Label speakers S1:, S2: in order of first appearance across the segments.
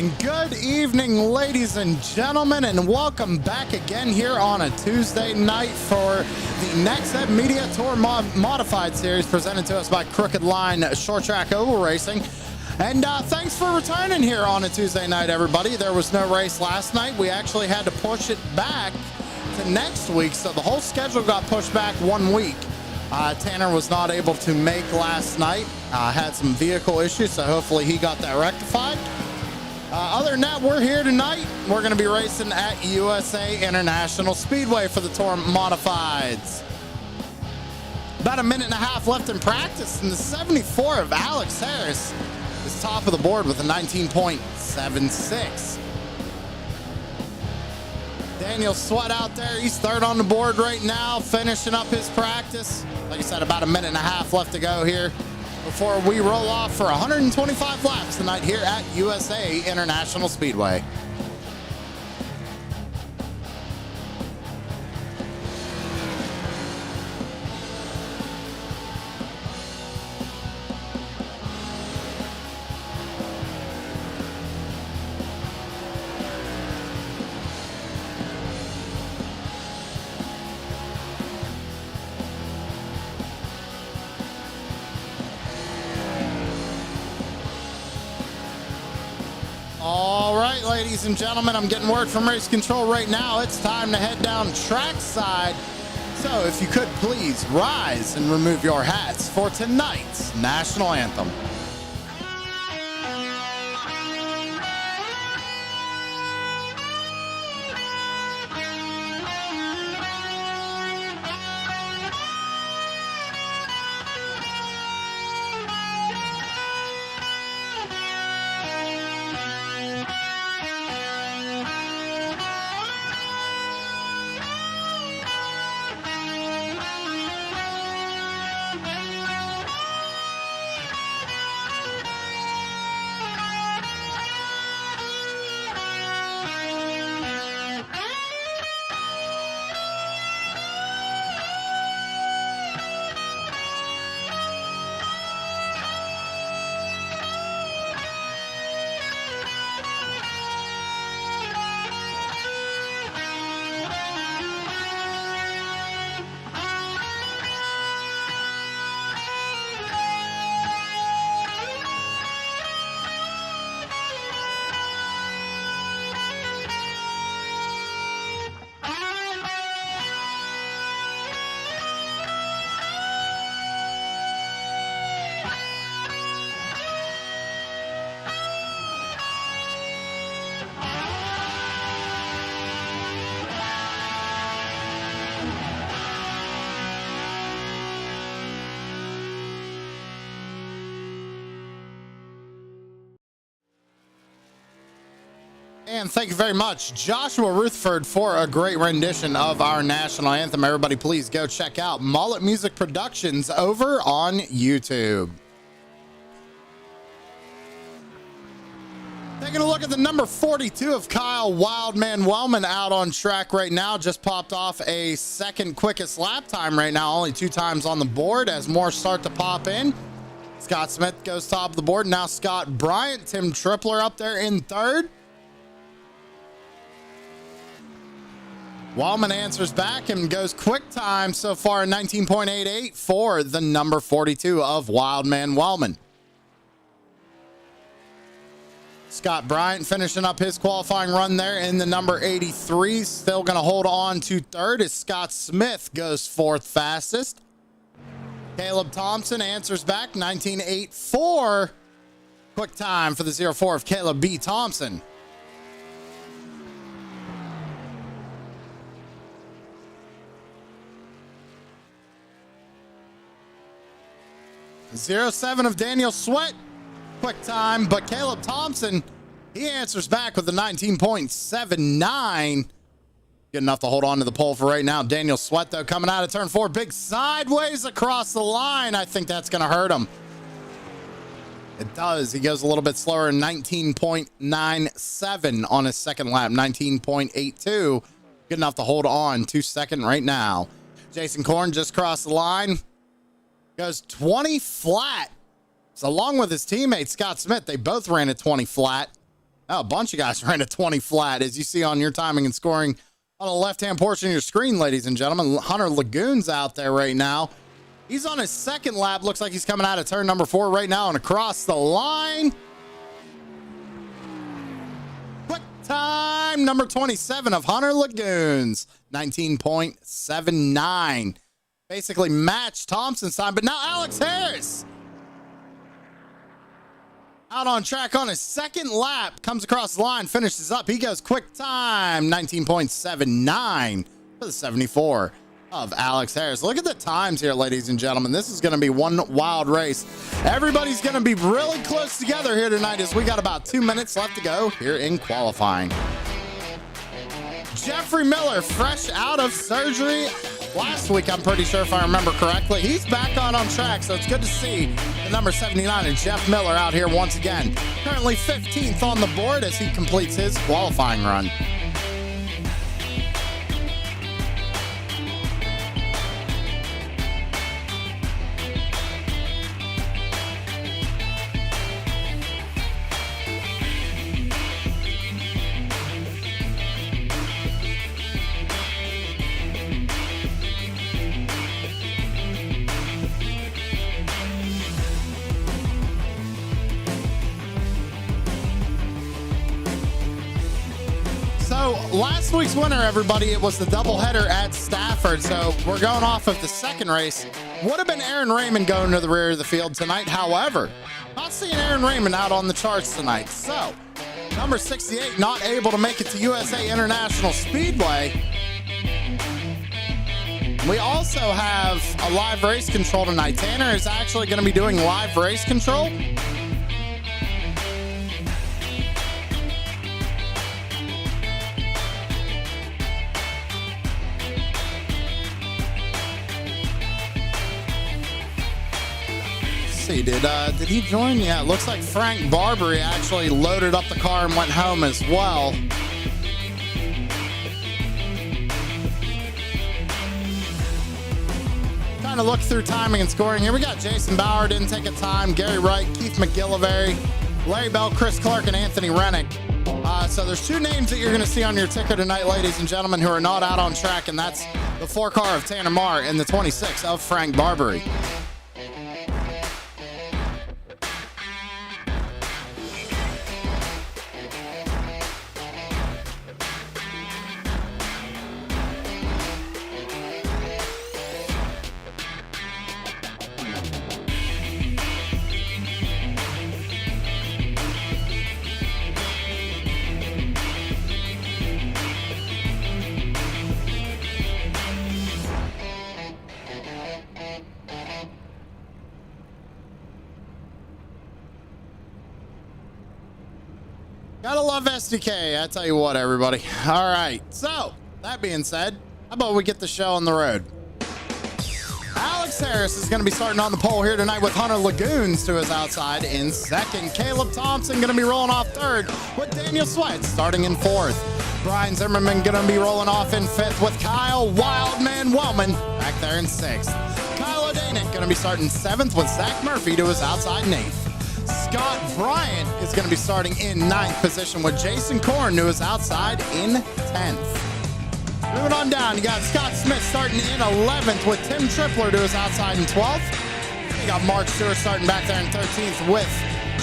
S1: And good evening, ladies and gentlemen, and welcome back again here on a Tuesday night for the Nexev Media Tour Modified Series presented to us by Crooked Line Short Track Oval Racing. And thanks for returning here on a Tuesday night, everybody. There was no race last night. We actually had to push it back to next week, so the whole schedule got pushed back 1 week. Tanner was not able to make last night, had some vehicle issues, so hopefully he got that rectified. Other than that, we're here tonight. We're going to be racing at USA International Speedway for the Tour Modifieds. About a minute and a half left in practice, and the 74 of Alex Harris is top of the board with a 19.76. Daniel Sweat out there. He's third on the board right now, finishing up his practice. Like I said, about a minute and a half left to go here before we roll off for 125 laps tonight here at USA International Speedway. All right, ladies and gentlemen, I'm getting word from race control right now. It's time to head down trackside. So if you could please rise and remove your hats for tonight's national anthem. And thank you very much, Joshua Rutherford, for a great rendition of our national anthem. Everybody, please go check out Mullet Music Productions over on YouTube. Taking a look at the number 42 of Kyle Wildman Wellman out on track right now. Just popped off a second quickest lap time right now. Only 2 times on the board as more start to pop in. Scott Smith goes top of the board. Now Scott Bryant, Tim Tripler up there in third. Wellman answers back and goes quick time so far, 19.88 for the number 42 of Wildman Wellman. Scott Bryant finishing up his qualifying run there in the number 83. Still going to hold on to third as Scott Smith goes fourth fastest. Caleb Thompson answers back, 19.84. Quick time for the 04 of Caleb B. Thompson. 07 of Daniel Sweat, quick time, but Caleb Thompson, he answers back with a 19.79. Good enough to hold on to the pole for right now. Daniel Sweat, though, coming out of turn 4, big sideways across the line. I think that's going to hurt him. It does. He goes a little bit slower, 19.97 on his second lap, 19.82. Good enough to hold on to second right now. Jason Korn just crossed the line. Goes 20 flat. So along with his teammate, Scott Smith, they both ran at 20 flat. Oh, a bunch of guys ran a 20 flat, as you see on your timing and scoring on the left-hand portion of your screen, ladies and gentlemen. Hunter Lagoon's out there right now. He's on his second lap. Looks like he's coming out of turn number 4 right now and across the line. Quick time number 27 of Hunter Lagoon's 19.79. Basically matched Thompson's time, but now Alex Harris out on track on his second lap, comes across the line, finishes up. He goes quick time 19.79 for the 74 of Alex Harris. Look at the times here, ladies and gentlemen. This is going to be one wild race. Everybody's going to be really close together here tonight, as we got about 2 minutes left to go here in qualifying. Jeffrey Miller, fresh out of surgery last week, I'm pretty sure, if I remember correctly. He's back on track, so it's good to see the number 79 and Jeff Miller out here once again. Currently 15th on the board as he completes his qualifying run. So last week's winner, everybody, it was the doubleheader at Stafford. So we're going off of the second race. Would have been Aaron Raymond going to the rear of the field tonight. However, not seeing Aaron Raymond out on the charts tonight. So number 68 not able to make it to USA International Speedway. We also have a live race control tonight. Tanner is actually going to be doing live race control. Did he join? Yeah, it looks like Frank Barbary actually loaded up the car and went home as well. Trying to look through timing and scoring here. We got Jason Bauer, didn't take a time. Gary Wright, Keith McGillivray, Larry Bell, Chris Clark, and Anthony Rennick. So there's 2 names that you're going to see on your ticker tonight, ladies and gentlemen, who are not out on track, and that's the 4 car of Tanner Marr and the 26 of Frank Barbary. Gotta love SDK, I tell you what, everybody. All right, so that being said, how about we get the show on the road? Alex Harris is going to be starting on the pole here tonight with Hunter Lagoons to his outside in second. Caleb Thompson going to be rolling off third with Daniel Sweat starting in fourth. Brian Zimmerman going to be rolling off in fifth with Kyle Wildman Wellman back there in sixth. Kyle O'Danick going to be starting seventh with Zach Murphy to his outside in eighth. Scott Bryant is going to be starting in ninth position with Jason Korn to his outside in 10th. Moving on down, you got Scott Smith starting in 11th with Tim Tripler to his outside in 12th. You got Mark Stewart starting back there in 13th with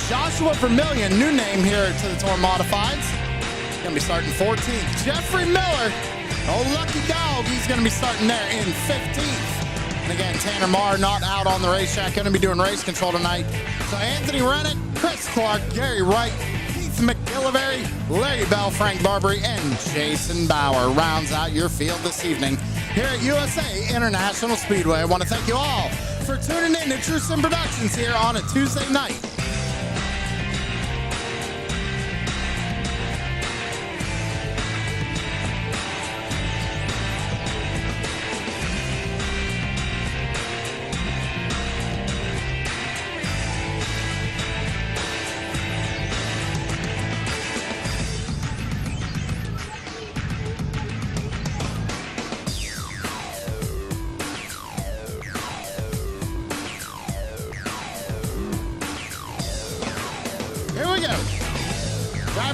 S1: Joshua Vermillion, new name here to the Tour Modifieds. Going to be starting 14th. Jeffrey Miller, oh lucky dog, he's going to be starting there in 15th. And again, Tanner Marr not out on the racetrack, going to be doing race control tonight. So Anthony Rennick, Chris Clark, Gary Wright, Keith McGillivray, Larry Bell, Frank Barbary, and Jason Bauer rounds out your field this evening here at USA International Speedway. I want to thank you all for tuning in to True Sim Productions here on a Tuesday night.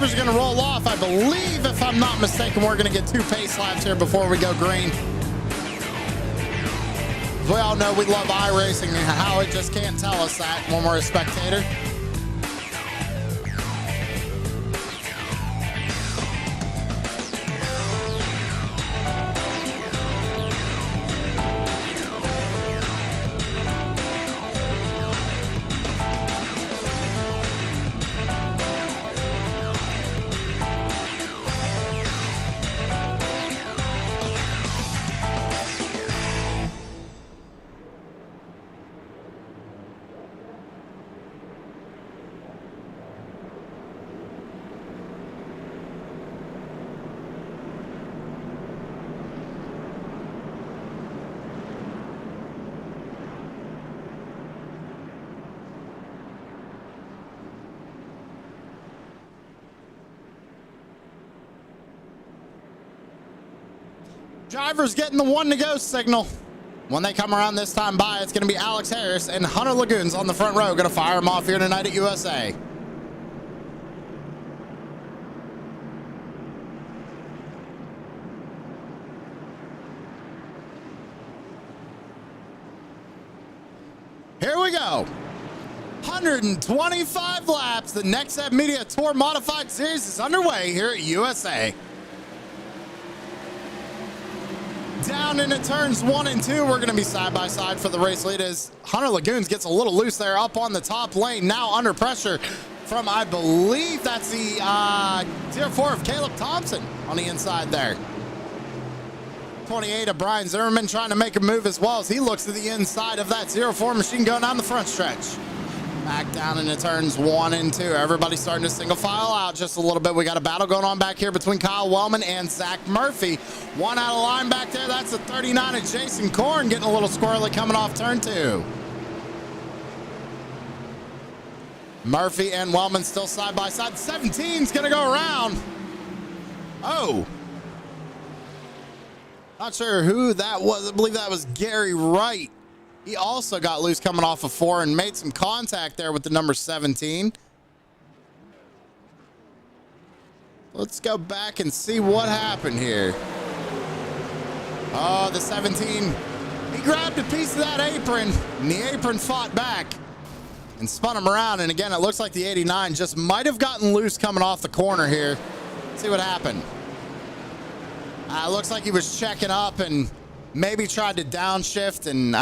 S1: drivers are going to roll off. I believe, if I'm not mistaken, we're going to get 2 pace laps here before we go green. We all know we love iRacing and how it just can't tell us that when we're a spectator. Drivers getting the 1 to go signal. When they come around this time by, it's going to be Alex Harris and Hunter Lagoons on the front row. Going to fire them off here tonight at USA. Here we go. 125 laps. The Nexev Media Tour Modified Series is underway here at USA. Down into turns 1 and 2. We're going to be side by side for the race lead as Hunter Lagoons gets a little loose there up on the top lane. Now under pressure from, I believe that's the 04 of Caleb Thompson on the inside there. 28 of Brian Zimmerman trying to make a move as well as he looks to the inside of that 04 machine going down the front stretch. Back down into turns 1 and 2. Everybody's starting to single file out just a little bit. We got a battle going on back here between Kyle Wellman and Zach Murphy. One out of line back there. That's the 39 of Jason Korn getting a little squirrely coming off turn 2. Murphy and Wellman still side by side. 17's going to go around. Oh. Not sure who that was. I believe that was Gary Wright. He also got loose coming off of 4 and made some contact there with the number 17. Let's go back and see what happened here. Oh, the 17. He grabbed a piece of that apron, and the apron fought back and spun him around. And again, it looks like the 89 just might have gotten loose coming off the corner here. Let's see what happened. Looks like he was checking up and maybe tried to downshift, and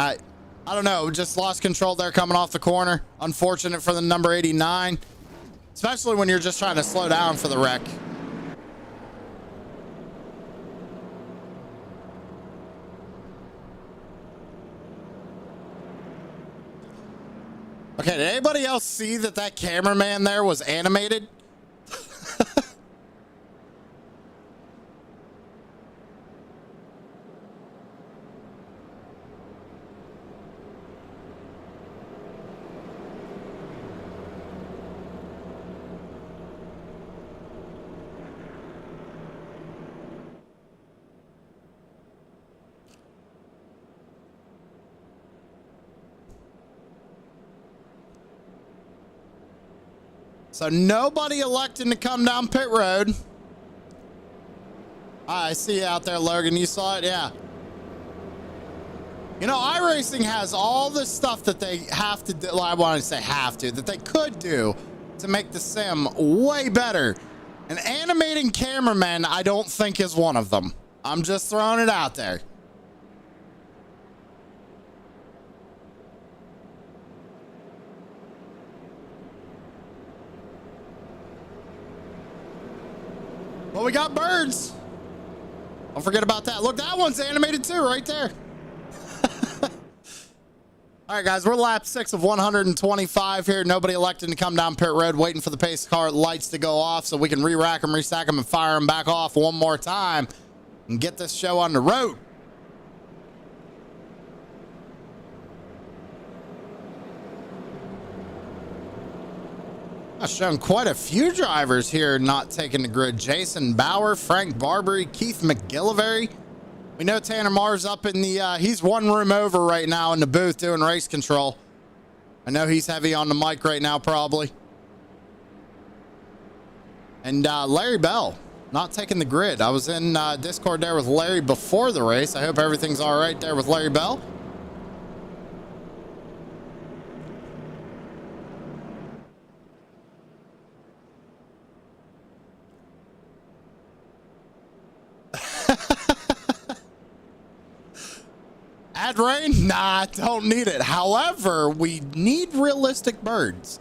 S1: I don't know, just lost control there coming off the corner. Unfortunate for the number 89, especially when you're just trying to slow down for the wreck. Okay, did anybody else see that cameraman there was animated? So nobody electing to come down pit road. I see you out there, Logan. You saw it? Yeah. You know, iRacing has all the stuff that they have to do. Well, I want to say have to, that they could do to make the sim way better. An animating cameraman, I don't think is one of them. I'm just throwing it out there. Well, we got birds. Don't forget about that. Look, that one's animated too, right there. All right, guys, we're lap 6 of 125 here. Nobody electing to come down pit road, waiting for the pace car lights to go off so we can re-rack them, restack them, and fire them back off one more time and get this show on the road. I've shown quite a few drivers here not taking the grid. Jason Bauer, Frank Barbary, Keith McGillivray. We know Tanner Marr's up in the, he's one room over right now in the booth doing race control. I know he's heavy on the mic right now, probably. And Larry Bell, not taking the grid. I was in Discord there with Larry before the race. I hope everything's all right there with Larry Bell. Add rain? Nah, don't need it. However, we need realistic birds.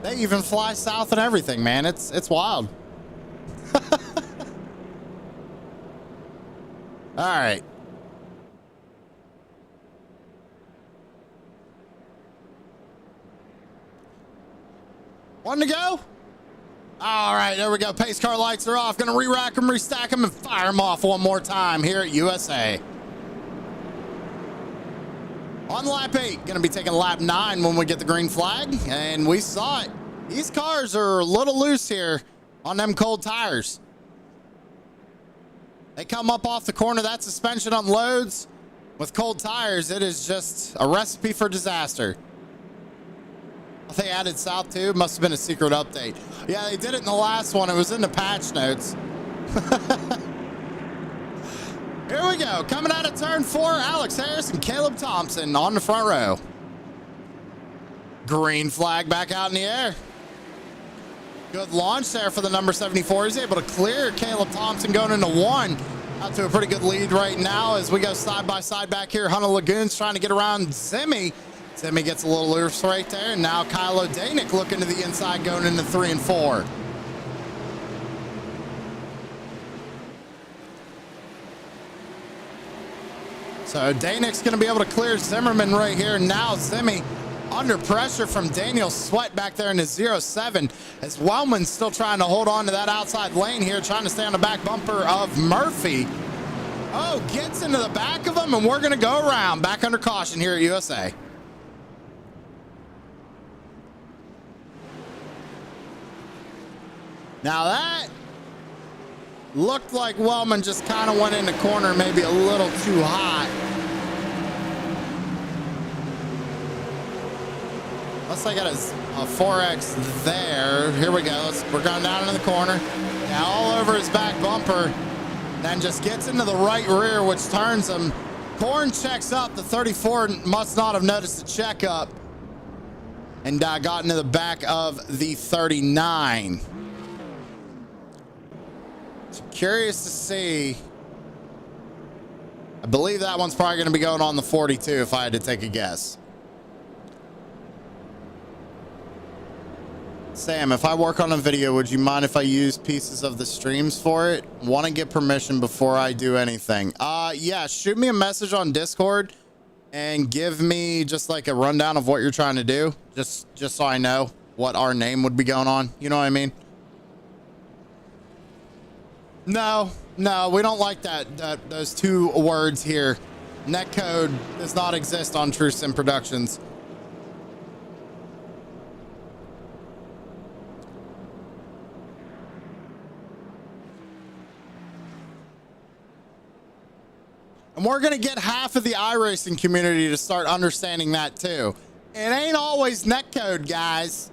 S1: They even fly south and everything, man. It's wild. All right. One to go? All right, there we go. Pace car lights are off. Gonna re-rack them, restack them, and fire them off one more time here at USA. On lap 8, gonna be taking lap 9 when we get the green flag, and we saw it. These cars are a little loose here on them cold tires. They come up off the corner, that suspension unloads. With cold tires, it is just a recipe for disaster. They added south too. Must have been a secret update. Yeah, they did it in the last one. It was in the patch notes. Here we go. Coming out of turn 4, Alex Harris and Caleb Thompson on the front row. Green flag back out in the air. Good launch there for the number 74. He's able to clear Caleb Thompson going into 1. Out to a pretty good lead right now as we go side by side back here. Hunter Lagoon's trying to get around Zimmy. Zimmy gets a little loose right there. And now Kylo Danik looking to the inside going into 3 and 4. So Danik's going to be able to clear Zimmerman right here. Now Zimmy under pressure from Daniel Sweat back there in the 07 as Wellman's still trying to hold on to that outside lane here, trying to stay on the back bumper of Murphy. Oh, gets into the back of him, and we're going to go around back under caution here at USA. Now that looked like Wellman just kind of went in the corner maybe a little too hot. Looks like I got a 4X there. Here we go. We're going down into the corner. Now all over his back bumper. Then just gets into the right rear, which turns him. Korn checks up. The 34 must not have noticed the checkup. And got into the back of the 39. Curious to see. I believe that one's probably going to be going on the 42 if I had to take a guess. Sam, if I work on a video, would you mind if I use pieces of the streams for it? Want to get permission before I do anything. Yeah, shoot me a message on Discord and give me just like a rundown of what you're trying to do. Just so I know what our name would be going on. You know what I mean? No, we don't like those 2 words here. Netcode does not exist on True Sim Productions. And we're going to get half of the iRacing community to start understanding that too. It ain't always netcode, guys.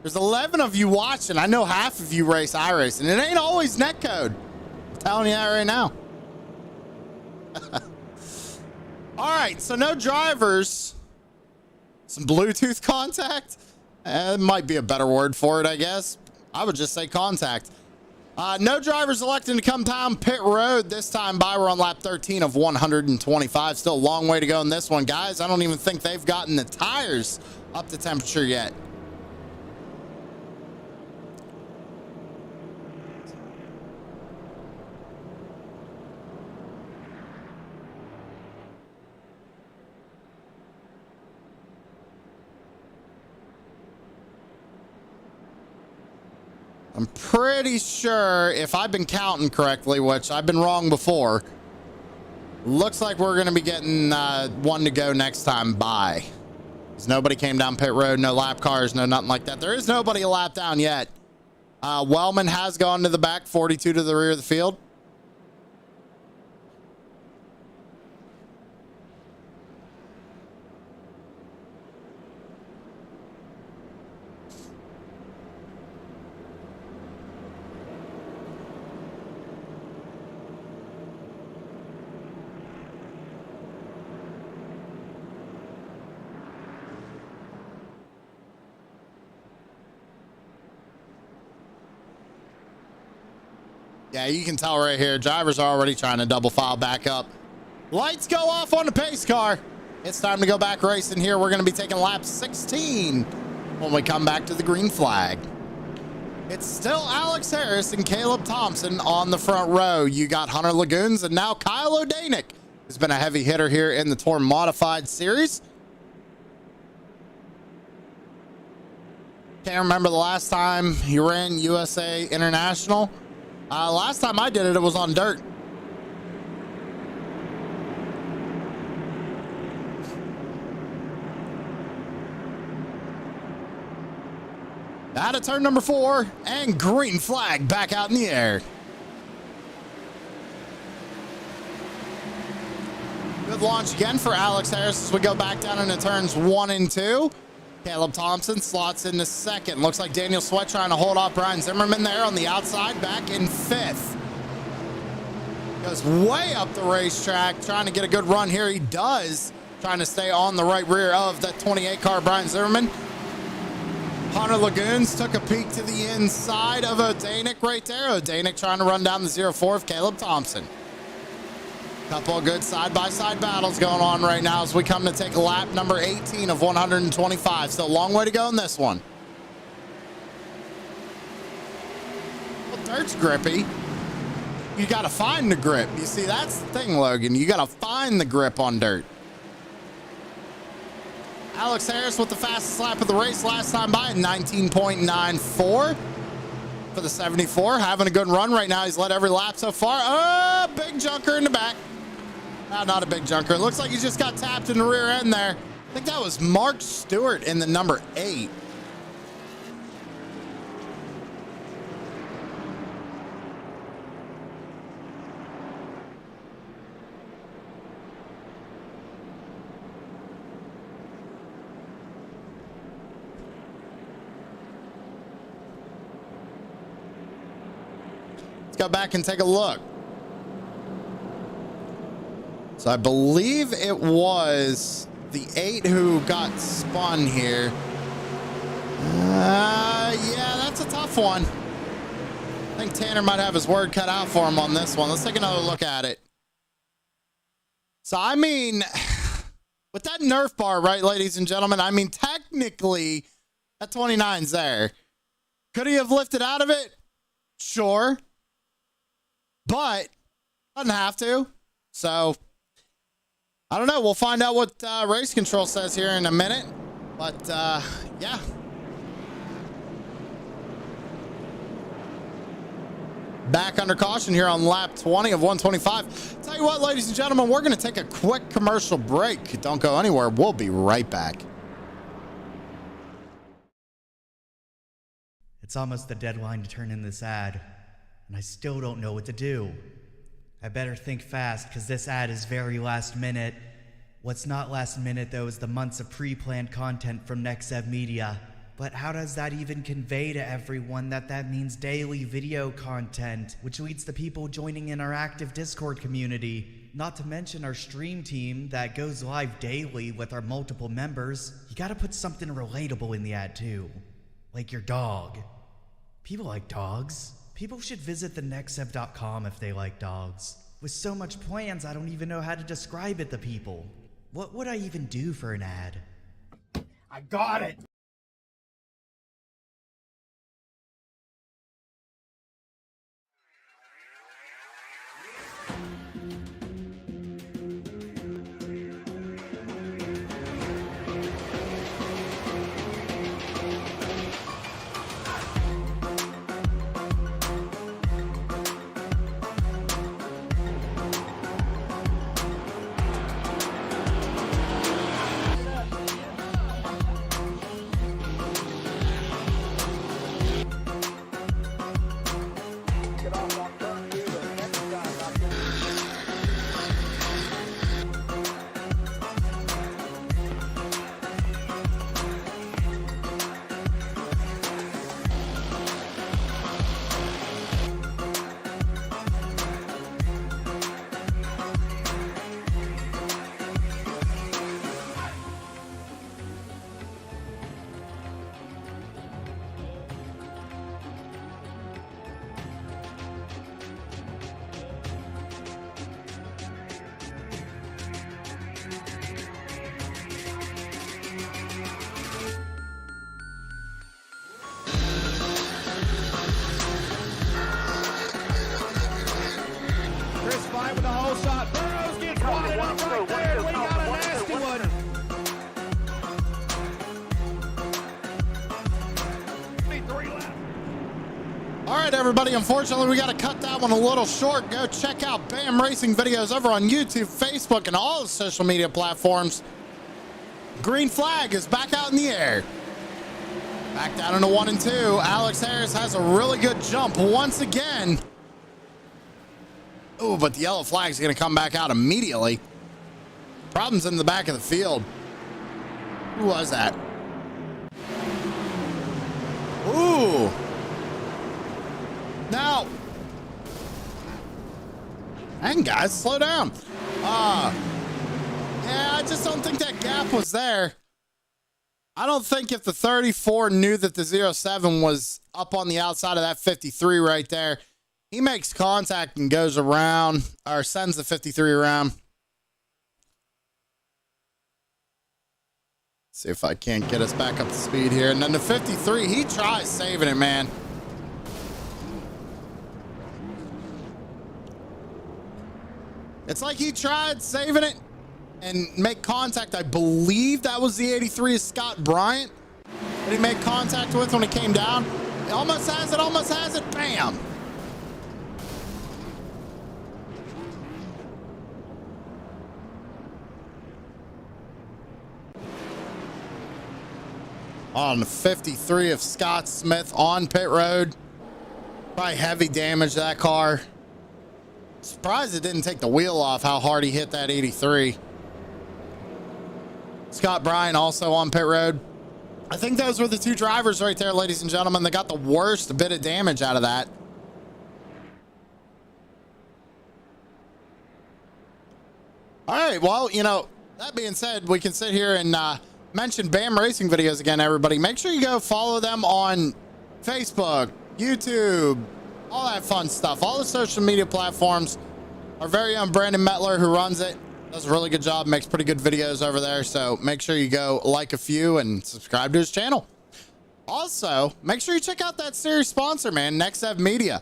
S1: There's 11 of you watching. I know half of you race iRacing. It ain't always netcode. I'm telling you that right now. All right, so no drivers. Some Bluetooth contact. It might be a better word for it, I guess. I would just say contact. No drivers electing to come down pit road this time by. We're on lap 13 of 125. Still a long way to go in this one, guys. I don't even think they've gotten the tires up to temperature yet. I'm pretty sure if I've been counting correctly, which I've been wrong before, looks like we're going to be getting 1 to go next time by. Because nobody came down pit road, no lap cars, no nothing like that. There is nobody a lap down yet. Wellman has gone to the back, 42 to the rear of the field. Yeah, you can tell right here. Drivers are already trying to double file back up. Lights go off on the pace car. It's time to go back racing here. We're going to be taking lap 16 when we come back to the green flag. It's still Alex Harris and Caleb Thompson on the front row. You got Hunter Lagoons and now Kyle O'Danick, who's been a heavy hitter here in the Tour Modified Series. Can't remember the last time you ran USA International. Last time I did it, it was on dirt. Out of turn number 4, and green flag back out in the air. Good launch again for Alex Harris as we go back down into turns 1 and 2. Caleb Thompson slots into second. Looks like Daniel Sweat trying to hold off Brian Zimmerman there on the outside, back in 5th. Goes way up the racetrack, trying to get a good run here. He does, trying to stay on the right rear of that 28 car Brian Zimmerman. Hunter Lagoons took a peek to the inside of O'Danick right there. O'Danick trying to run down the 04 of Caleb Thompson. Couple of good side-by-side battles going on right now as we come to take lap number 18 of 125. Still a long way to go in this one. Well, dirt's grippy. You got to find the grip. You see, that's the thing, Logan. You got to find the grip on dirt. Alex Harris with the fastest lap of the race last time by at 19.94 for the 74. Having a good run right now. He's led every lap so far. Oh, big junker in the back. Not a big junker. It looks like he just got tapped in the rear end there. I think that was Mark Stewart in the number 8. Let's go back and take a look. So I believe it was the 8 who got spun here. Yeah, that's a tough one. I think Tanner might have his word cut out for him on this one. Let's take another look at it. So, I mean, with that Nerf bar, right, ladies and gentlemen, I mean, technically, that 29's there. Could he have lifted out of it? Sure. But doesn't have to. So I don't know. We'll find out what race control says here in a minute. But yeah. Back under caution here on lap 20 of 125. Tell you what, ladies and gentlemen, we're going to take a quick commercial break. Don't go anywhere. We'll be right back.
S2: It's almost the deadline to turn in this ad, and I still don't know what to do. I better think fast, because this ad is very last minute. What's not last minute, though, is the months of pre-planned content from Nexev Media. But how does that even convey to everyone that means daily video content, which leads to people joining in our active Discord community? Not to mention our stream team that goes live daily with our multiple members. You gotta put something relatable in the ad, too. Like your dog. People like dogs. People should visit the nexev.com if they like dogs. With so much plans, I don't even know how to describe it to people. What would I even do for an ad?
S3: I got it!
S1: right, everybody. Unfortunately, we got to cut that one a little short. Go check out BAM Racing videos over on YouTube, Facebook, and all the social media platforms. Green flag is back out in the air. Back down into 1 and 2. Alex Harris has a really good jump once again. Oh, but the yellow flag is going to come back out immediately. Problems in the back of the field. Who was that? Ooh. Now. Hang, guys, slow down. Yeah, I just don't think that gap was there. I don't think if the 34 knew that the 07 was up on the outside of that 53 right there, he makes contact and goes around, or sends the 53 around. See if I can't get us back up to speed here. And then the 53, he tries saving it, man. It's like he tried saving it and make contact. I believe that was the 83 of Scott Bryant that he made contact with when he came down. He almost has it, almost has it. Bam. On the 53 of Scott Smith on pit road. Probably heavy damage to that car. Surprised it didn't take the wheel off how hard he hit that 83. Scott Bryant also on pit road. I think those were the two drivers right there, ladies and gentlemen. They got the worst bit of damage out of that. All right, well, you know, that being said, we can sit here and mention BAM Racing videos again, everybody. Make sure you go follow them on Facebook, YouTube, all that fun stuff. All the social media platforms. Our very own Brandon Metler, who runs it, does a really good job, makes pretty good videos over there. So make sure you go like a few and subscribe to his channel. Also, make sure you check out that series sponsor, man, Nexev Media.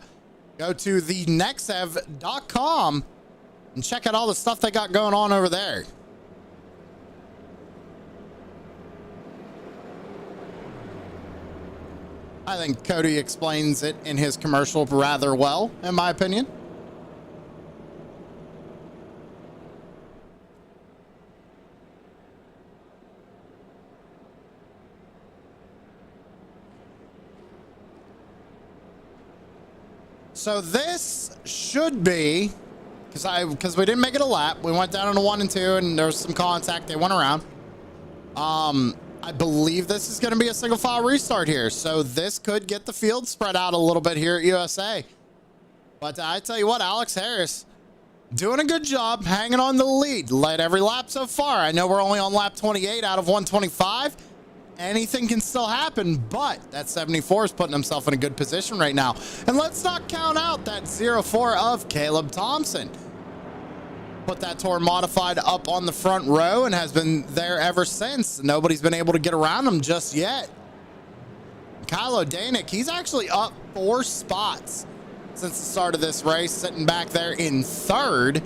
S1: Go to the nexev.com and check out all the stuff they got going on over there. I think Cody explains it in his commercial rather well, in my opinion. So this should be, because we didn't make it a lap. We went down into 1 and 2, and there was some contact. They went around. I believe this is going to be a single file restart here. So this could get the field spread out a little bit here at USA. But I tell you what, Alex Harris doing a good job hanging on the lead. Led every lap so far. I know we're only on lap 28 out of 125. Anything can still happen, but that 74 is putting himself in a good position right now. And let's not count out that 04 of Caleb Thompson. Put that Tour Modified up on the front row and has been there ever since. Nobody's been able to get around him just yet. Kyle Danik, he's actually up 4 spots since the start of this race, sitting back there in 3rd.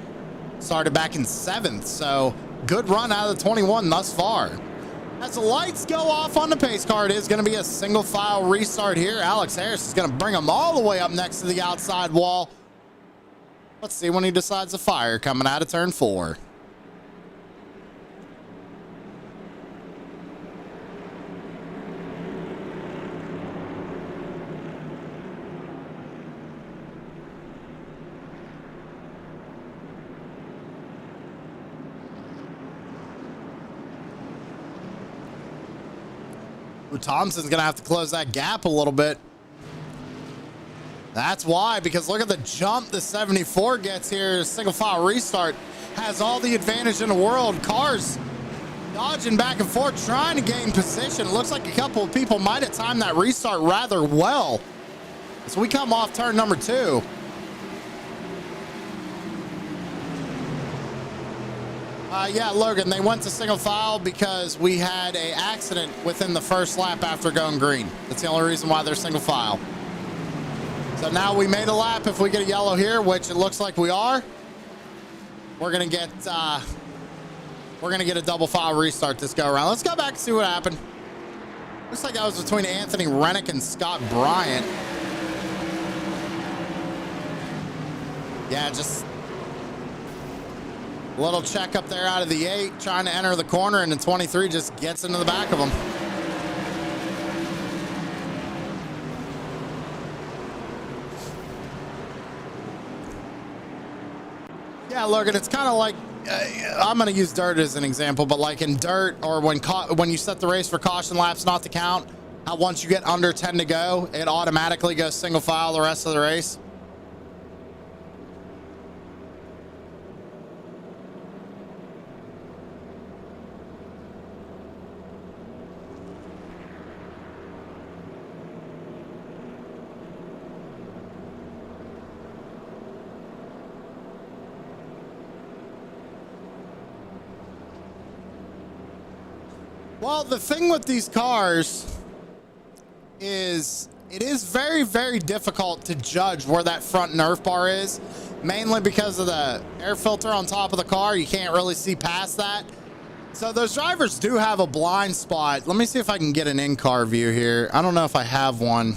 S1: Started back in 7th, so good run out of the 21 thus far. As the lights go off on the pace car, it is going to be a single file restart here. Alex Harris is going to bring him all the way up next to the outside wall. Let's see when he decides to fire coming out of turn 4. Thompson's going to have to close that gap a little bit. That's why, because look at the jump the 74 gets here. Single file restart has all the advantage in the world. Cars dodging back and forth, trying to gain position. Looks like a couple of people might have timed that restart rather well. So we come off turn number 2. Yeah, Logan, they went to single file because we had an accident within the first lap after going green. That's the only reason why they're single file. So now we made a lap. If we get a yellow here, which it looks like we are, we're gonna get a double file restart this go around. Let's go back and see what happened. Looks like that was between Anthony Rennick and Scott Bryant. Yeah, just a little check up there out of the 8, trying to enter the corner, and the 23 just gets into the back of him. Yeah, Logan, it's kind of like, I'm going to use dirt as an example, but like in dirt, or when you set the race for caution laps not to count, how once you get under 10 to go, it automatically goes single file the rest of the race. Well, the thing with these cars is it is very, very difficult to judge where that front Nerf bar is, mainly because of the air filter on top of the car. You can't really see past that. So those drivers do have a blind spot. Let me see if I can get an in-car view here. I don't know if I have one.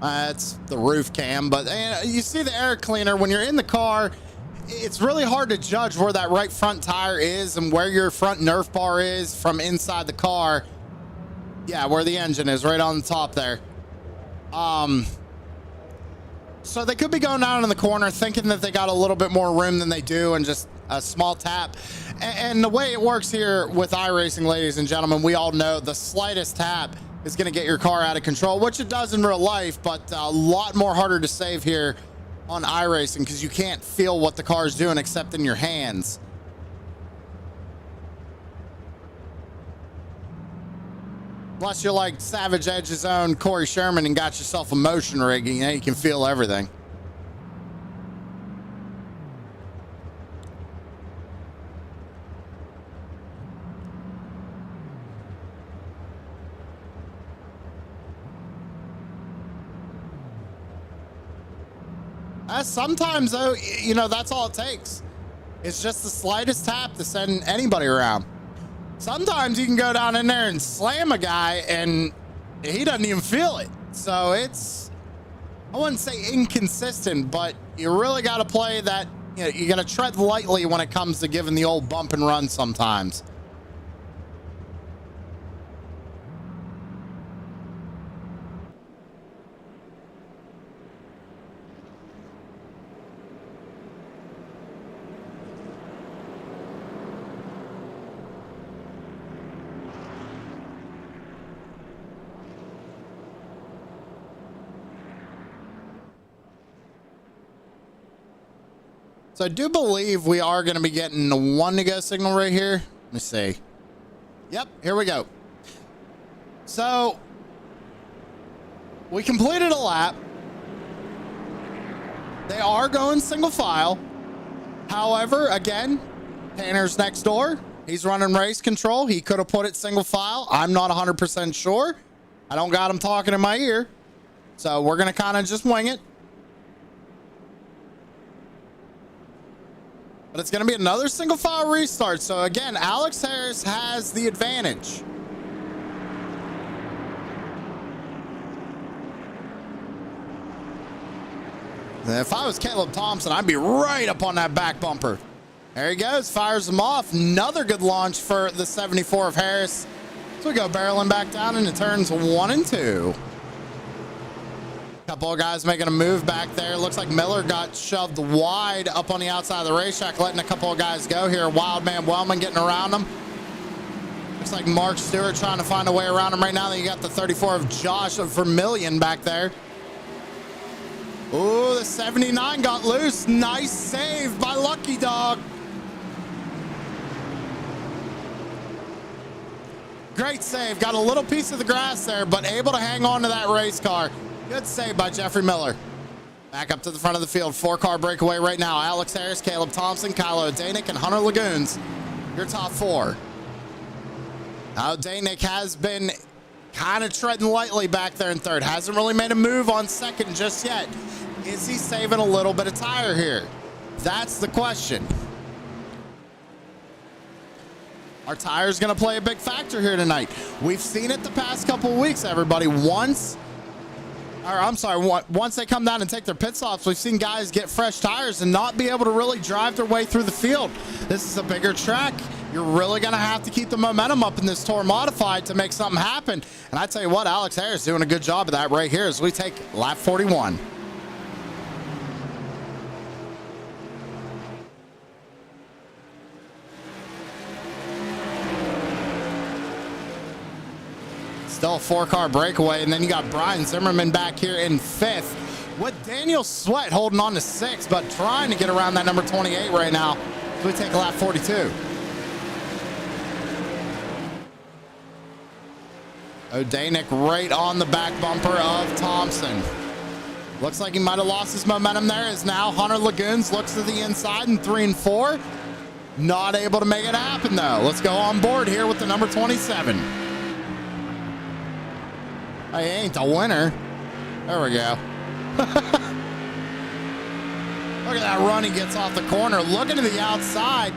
S1: It's the roof cam, but you see the air cleaner when you're in the car. It's really hard to judge where that right front tire is and where your front Nerf bar is from inside the car. Yeah, where the engine is, right on the top there. So they could be going down in the corner thinking that they got a little bit more room than they do, and just a small tap. And the way it works here with iRacing, ladies and gentlemen, we all know the slightest tap is going to get your car out of control, which it does in real life, but a lot more harder to save here on iRacing because you can't feel what the car's doing except in your hands. Unless you're like Savage Edge's own Corey Sherman and got yourself a motion rig, and you can feel everything. Sometimes, though, you know, that's all it takes. It's just the slightest tap to send anybody around. Sometimes you can go down in there and slam a guy and he doesn't even feel it. So it's, I wouldn't say inconsistent, but you really got to play that, you know, you got to tread lightly when it comes to giving the old bump and run sometimes. So I do believe we are going to be getting the 1 to go signal right here. Let me see. Yep, here we go. So we completed a lap. They are going single file. However, again, Tanner's next door. He's running race control. He could have put it single file. I'm not 100% sure. I don't got him talking in my ear. So we're going to kind of just wing it. But it's going to be another single file restart. So again, Alex Harris has the advantage. And if I was Caleb Thompson, I'd be right up on that back bumper. There he goes, fires them off. Another good launch for the 74 of Harris. So we go barreling back down into turns 1 and 2. Couple of guys making a move back there. Looks like Miller got shoved wide up on the outside of the racetrack, letting a couple of guys go here. Wildman Wellman getting around him. Looks like Mark Stewart trying to find a way around him right now. Then you got the 34 of Josh Vermillion back there. Ooh, the 79 got loose. Nice save by Lucky Dog. Great save. Got a little piece of the grass there, but able to hang on to that race car. Good save by Jeffrey Miller. Back up to the front of the field. 4-car breakaway right now. Alex Harris, Caleb Thompson, Kylo Danik, and Hunter Lagoons. Your top 4. Now, Danik has been kind of treading lightly back there in third. Hasn't really made a move on second just yet. Is he saving a little bit of tire here? That's the question. Our tire's going to play a big factor here tonight. We've seen it the past couple weeks, everybody. Once or I'm sorry, once they come down and take their pit stops, we've seen guys get fresh tires and not be able to really drive their way through the field. This is a bigger track. You're really going to have to keep the momentum up in this Tour Modified to make something happen. And I tell you what, Alex Harris doing a good job of that right here as we take lap 41. Still a 4-car breakaway, and then you got Brian Zimmerman back here in 5th with Daniel Sweat holding on to 6th, but trying to get around that number 28 right now. So we take lap 42. O'Danick right on the back bumper of Thompson. Looks like he might have lost his momentum there, as now Hunter Lagoons looks to the inside in 3 and 4. Not able to make it happen though. Let's go on board here with the number 27. He ain't the winner. There we go. Look at that run he gets off the corner. Looking to the outside.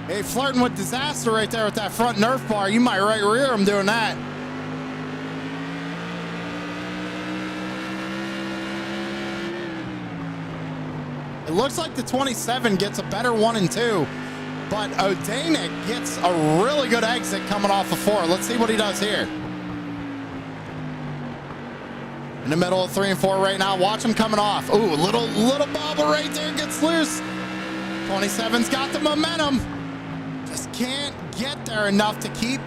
S1: Hey, flirting with disaster right there with that front Nerf bar. You might right rear him doing that. It looks like the 27 gets a better 1 and 2, but O'Danick gets a really good exit coming off of 4. Let's see what he does here. In the middle of 3 and 4 right now. Watch him coming off. Ooh, little bobble right there, gets loose. 27's got the momentum. Just can't get there enough to keep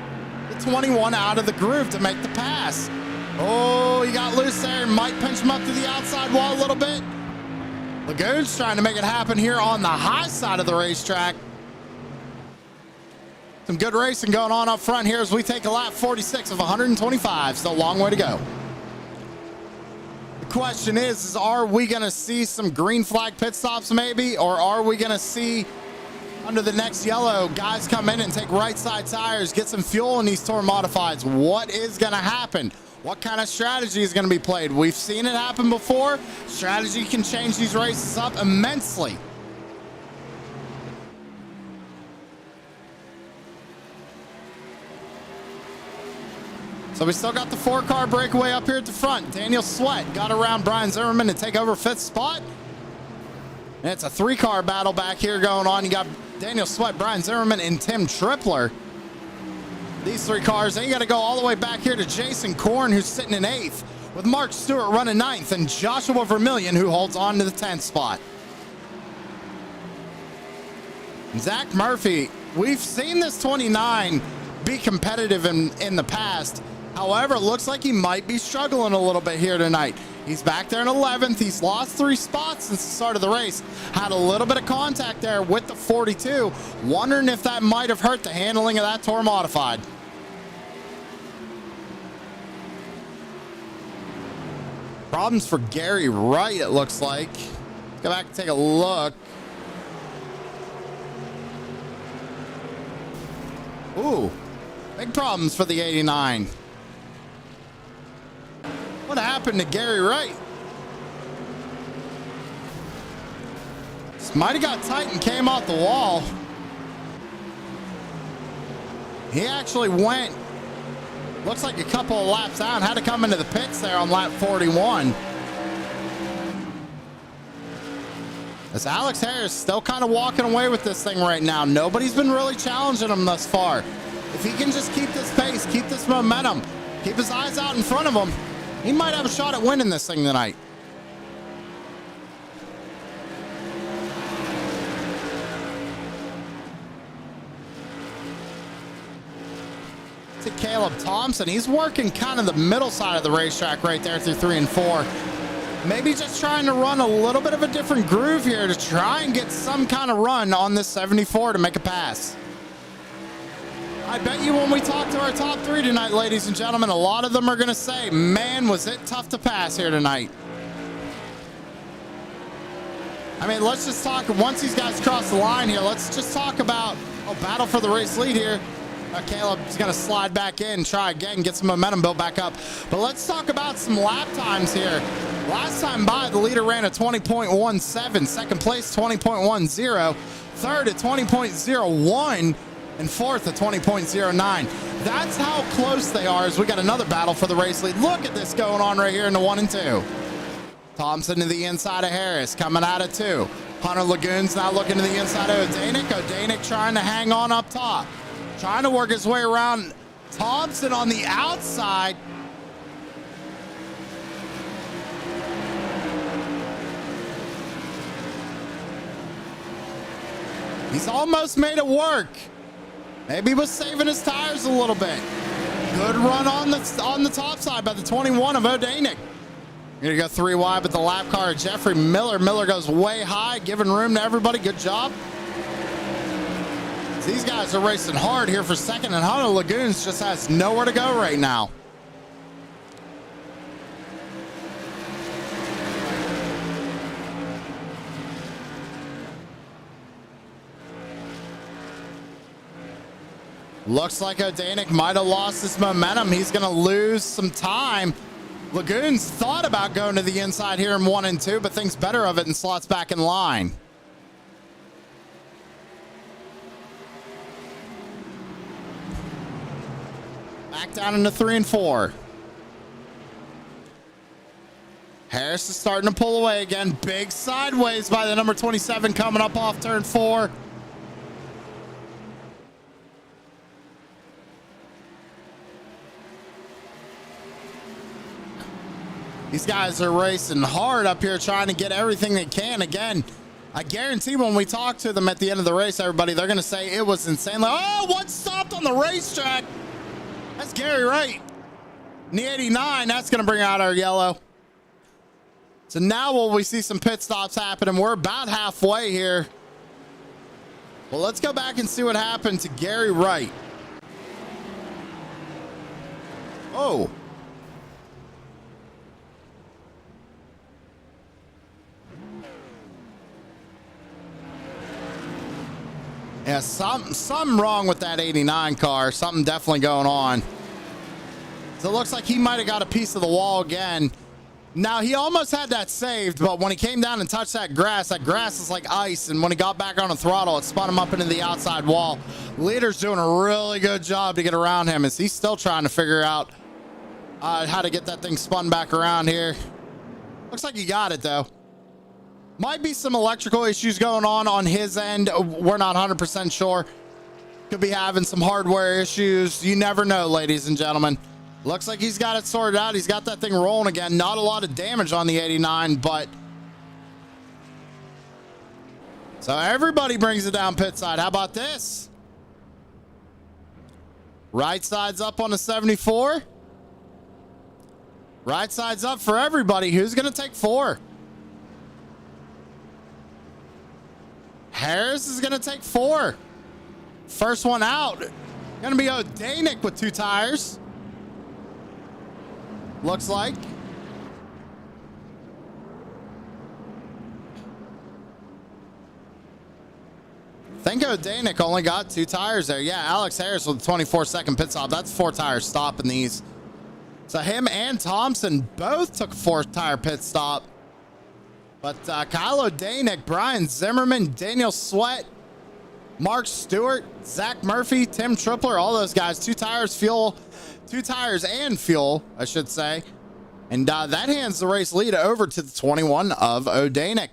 S1: the 21 out of the groove to make the pass. Oh, he got loose there. Might pinch him up to the outside wall a little bit. Lagoon's trying to make it happen here on the high side of the racetrack. Some good racing going on up front here as we take a lap 46 of 125. Still a long way to go. The question is are we going to see some green flag pit stops maybe, or are we going to see under the next yellow guys come in and take right side tires, get some fuel in these Tour Modifieds? What is going to happen? What kind of strategy is going to be played? We've seen it happen before. Strategy can change these races up immensely. So we still got the 4-car breakaway up here at the front. Daniel Sweat got around Brian Zimmerman to take over 5th spot. And it's a 3-car battle back here going on. You got Daniel Sweat, Brian Zimmerman, and Tim Tripler. These 3 cars. Then you got to go all the way back here to Jason Korn, who's sitting in 8th, with Mark Stewart running 9th, and Joshua Vermillion, who holds on to the 10th spot. Zach Murphy, we've seen this 29 be competitive in the past. However, it looks like he might be struggling a little bit here tonight. He's back there in 11th. He's lost 3 spots since the start of the race. Had a little bit of contact there with the 42. Wondering if that might have hurt the handling of that Tour Modified. Problems for Gary Wright, it looks like. Let's go back and take a look. Ooh, big problems for the 89. What happened to Gary Wright? This might have got tight and came off the wall. He actually went, looks like a couple of laps out, had to come into the pits there on lap 41. As Alex Harris still kind of walking away with this thing right now. Nobody's been really challenging him thus far. If he can just keep this pace, keep this momentum, keep his eyes out in front of him, he might have a shot at winning this thing tonight. To Caleb Thompson, he's working kind of the middle side of the racetrack right there through 3 and 4. Maybe just trying to run a little bit of a different groove here to try and get some kind of run on this 74 to make a pass. I bet you when we talk to our top 3 tonight, ladies and gentlemen, a lot of them are going to say, man, was it tough to pass here tonight. I mean, let's just talk, once these guys cross the line here, let's just talk about a battle for the race lead here. Caleb's going to slide back in, try again, get some momentum built back up. But let's talk about some lap times here. Last time by, the leader ran a 20.17, second place 20.10, third at 20.01. And fourth, a 20.09. That's how close they are as we got another battle for the race lead. Look at this going on right here in the 1 and 2. Thompson to the inside of Harris, coming out of 2. Hunter Lagoon's now looking to the inside of Odanik. Odanik trying to hang on up top. Trying to work his way around Thompson on the outside. He's almost made it work. Maybe he was saving his tires a little bit. Good run on the top side by the 21 of Odanik. Gonna go 3 wide, but the lap car of Jeffrey Miller. Miller goes way high, giving room to everybody. Good job. These guys are racing hard here for second, and Hunter Lagoons just has nowhere to go right now. Looks like Odanik might have lost his momentum. He's going to lose some time. Lagoons thought about going to the inside here in 1 and 2, but thinks better of it and slots back in line. Back down into 3 and 4. Harris is starting to pull away again. Big sideways by the number 27 coming up off turn 4. These guys are racing hard up here, trying to get everything they can. Again, I guarantee when we talk to them at the end of the race, everybody, they're going to say it was insane. Like, oh, what stopped on the racetrack? That's Gary Wright. In the 89, that's going to bring out our yellow. So now will we see some pit stops happening? We're about halfway here. Well, let's go back and see what happened to Gary Wright. Oh. Yeah, something wrong with that 89 car. Something definitely going on. So it looks like he might have got a piece of the wall again. Now, he almost had that saved, but when he came down and touched that grass is like ice. And when he got back on the throttle, it spun him up into the outside wall. Leader's doing a really good job to get around him as he's still trying to figure out how to get that thing spun back around here. Looks like he got it, though. Might be some electrical issues going on his end. We're not 100% sure. Could be having some hardware issues. You never know, ladies and gentlemen. Looks like he's got it sorted out. He's got that thing rolling again. Not a lot of damage on the 89, but... So everybody brings it down pit side. How about this? Right side's up on the 74. Right side's up for everybody. Who's going to take 4? Harris is going to take 4. First one out. Going to be Odanik with 2 tires. Looks like. I think Odanik only got 2 tires there. Yeah, Alex Harris with a 24-second pit stop. That's 4 tires stopping these. So him and Thompson both took a 4-tire pit stop. But Kyle Odanik, Brian Zimmerman, Daniel Sweat, Mark Stewart, Zach Murphy, Tim Tripler, all those guys, 2 tires, fuel, 2 tires and fuel, I should say. And that hands the race lead over to the 21 of Odanik.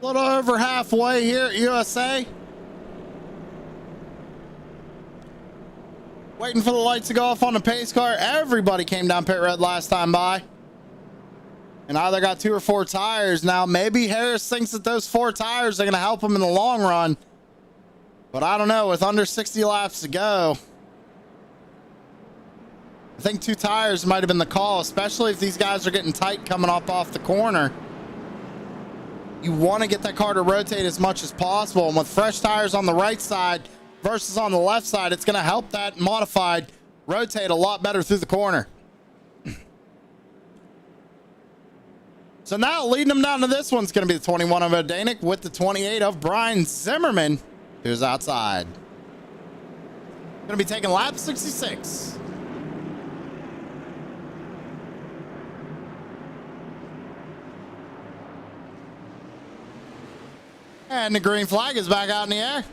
S1: A little over halfway here at USA. waiting for the lights to go off on the pace car. Everybody came down pit road last time by. And either got 2 or 4 tires. Now, maybe Harris thinks that those 4 tires are going to help him in the long run. But I don't know. With under 60 laps to go, I think 2 tires might have been the call, especially if these guys are getting tight coming up off the corner. You want to get that car to rotate as much as possible. And with fresh tires on the right side versus on the left side, it's going to help that modified rotate a lot better through the corner. So now leading them down to this one's going to be the 21 of Odanik with the 28 of Brian Zimmerman, who's outside. Going to be taking lap 66. And the green flag is back out in the air.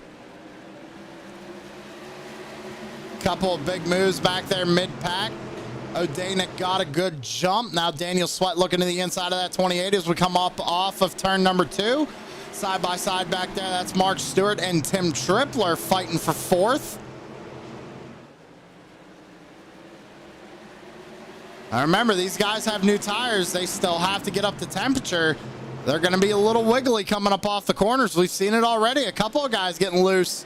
S1: Couple of big moves back there mid-pack. Odanik got a good jump. Now Daniel Sweat looking to the inside of that 28 as we come up off of turn number 2. Side by side back there, that's Mark Stewart and Tim Tripler fighting for 4th. Now remember, these guys have new tires. They still have to get up to temperature. They're going to be a little wiggly coming up off the corners. We've seen it already. A couple of guys getting loose.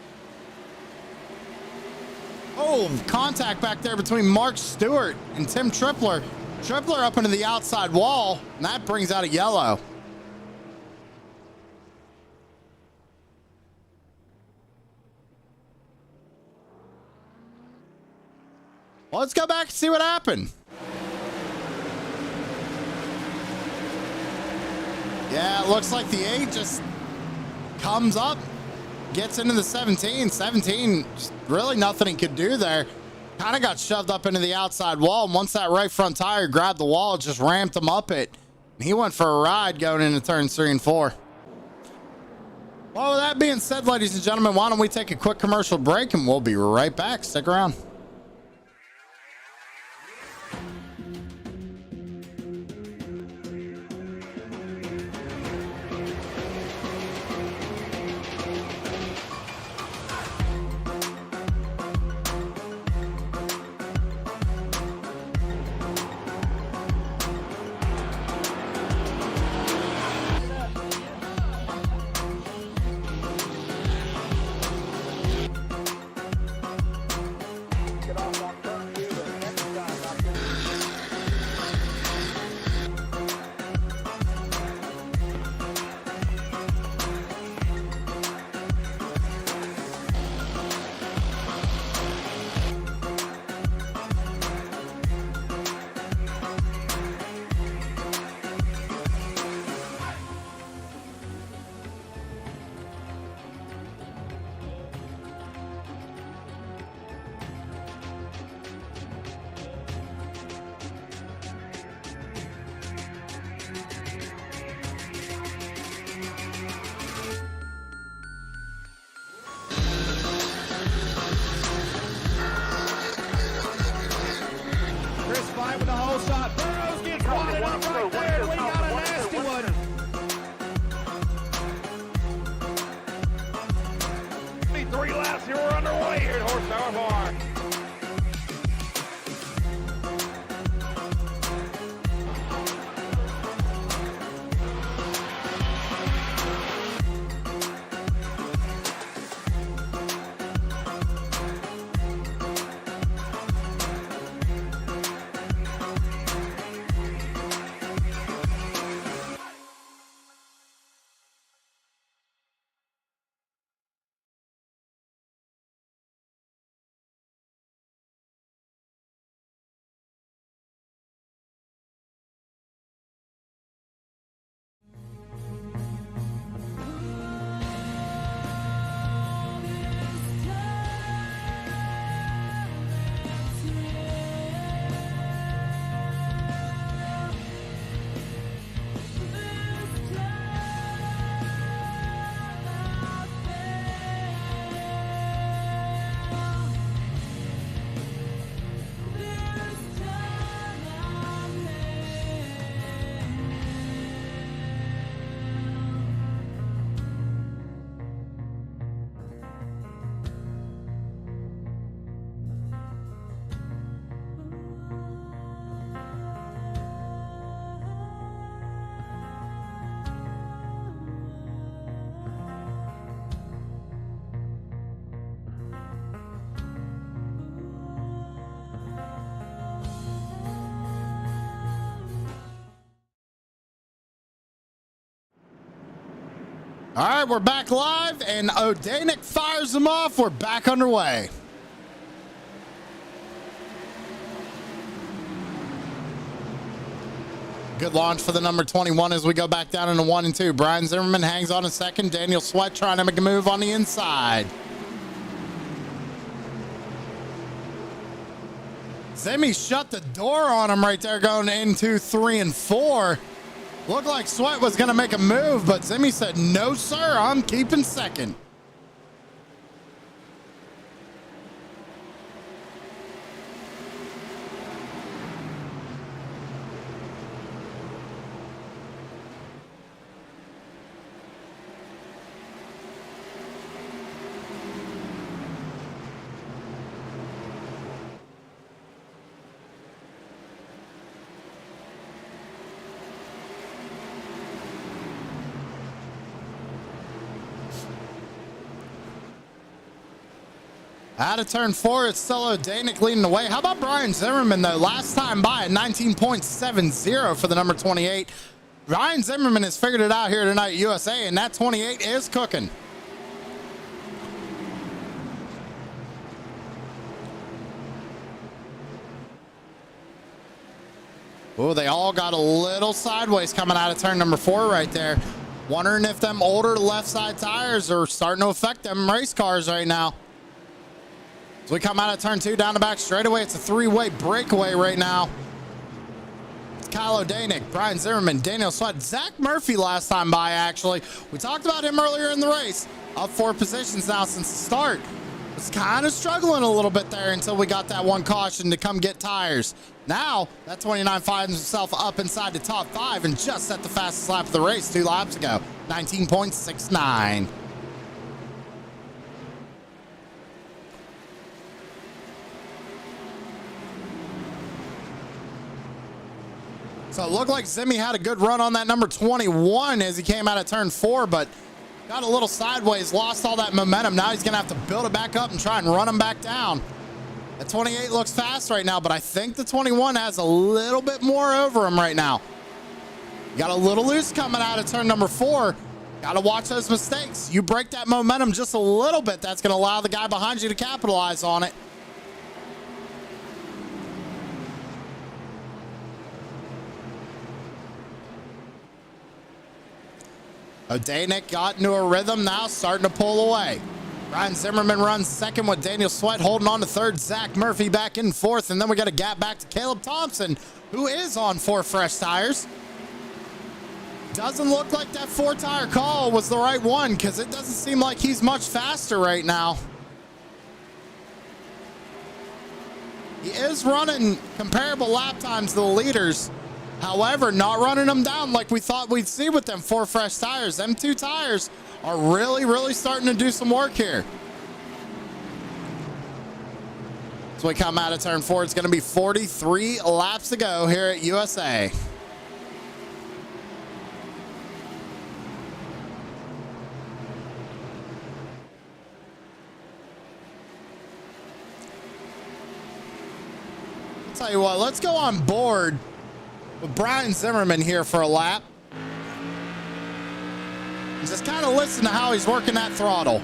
S1: Oh, contact back there between Mark Stewart and Tim Tripler. Tripler up into the outside wall, and that brings out a yellow. Well, let's go back and see what happened. Yeah, it looks like the 8 just comes up, gets into the 17. 17, really nothing he could do there. Kind of got shoved up into the outside wall. And once that right front tire grabbed the wall, it just ramped him up it. And he went for a ride going into turns 3 and 4. Well, with that being said, ladies and gentlemen, why don't we take a quick commercial break and we'll be right back. Stick around.
S3: With the whole shot. Burrows gets wadded up right there. We got a nasty one. 3 laps here. We're underway here at Horsepower Bar.
S1: All right, we're back live, and Odanic fires them off. We're back underway. Good launch for the number 21 as we go back down into 1 and 2. Brian Zimmerman hangs on a second. Daniel Sweat trying to make a move on the inside. Zimmy shut the door on him right there going into 3 and 4. Looked like Sweat was going to make a move, but Zimmy said, no, sir, I'm keeping second. Out of turn 4, it's still Odanic leading the way. How about Brian Zimmerman, though? Last time by at 19.70 for the number 28. Brian Zimmerman has figured it out here tonight at USA, and that 28 is cooking. Oh, they all got a little sideways coming out of turn number 4 right there. Wondering if them older left side tires are starting to affect them race cars right now. As we come out of turn 2 down the back straightaway, it's a 3-way breakaway right now. It's Kyle Odanic, Brian Zimmerman, Daniel Sweat, Zach Murphy last time by, actually. We talked about him earlier in the race. Up 4 positions now since the start. Was kind of struggling a little bit there until we got that one caution to come get tires. Now, that 29 finds himself up inside the top 5 and just set the fastest lap of the race 2 laps ago, 19.69. So it looked like Zimmy had a good run on that number 21 as he came out of turn 4, but got a little sideways, lost all that momentum. Now he's going to have to build it back up and try and run him back down. The 28 looks fast right now, but I think the 21 has a little bit more over him right now. Got a little loose coming out of turn number 4. Got to watch those mistakes. You break that momentum just a little bit, that's going to allow the guy behind you to capitalize on it. Odanic got into a rhythm now, starting to pull away. Brian Zimmerman runs second with Daniel Sweat holding on to third. Zach Murphy back in fourth. And then we got a gap back to Caleb Thompson, who is on 4 fresh tires. Doesn't look like that 4-tire call was the right one because it doesn't seem like he's much faster right now. He is running comparable lap times to the leaders. However, not running them down like we thought we'd see with them 4 fresh tires. Them 2 tires are really starting to do some work here. As we come out of turn 4, it's going to be 43 laps to go here at USA. I'll tell you what, let's go on board with Brian Zimmerman here for a lap. And just kind of listen to how he's working that throttle.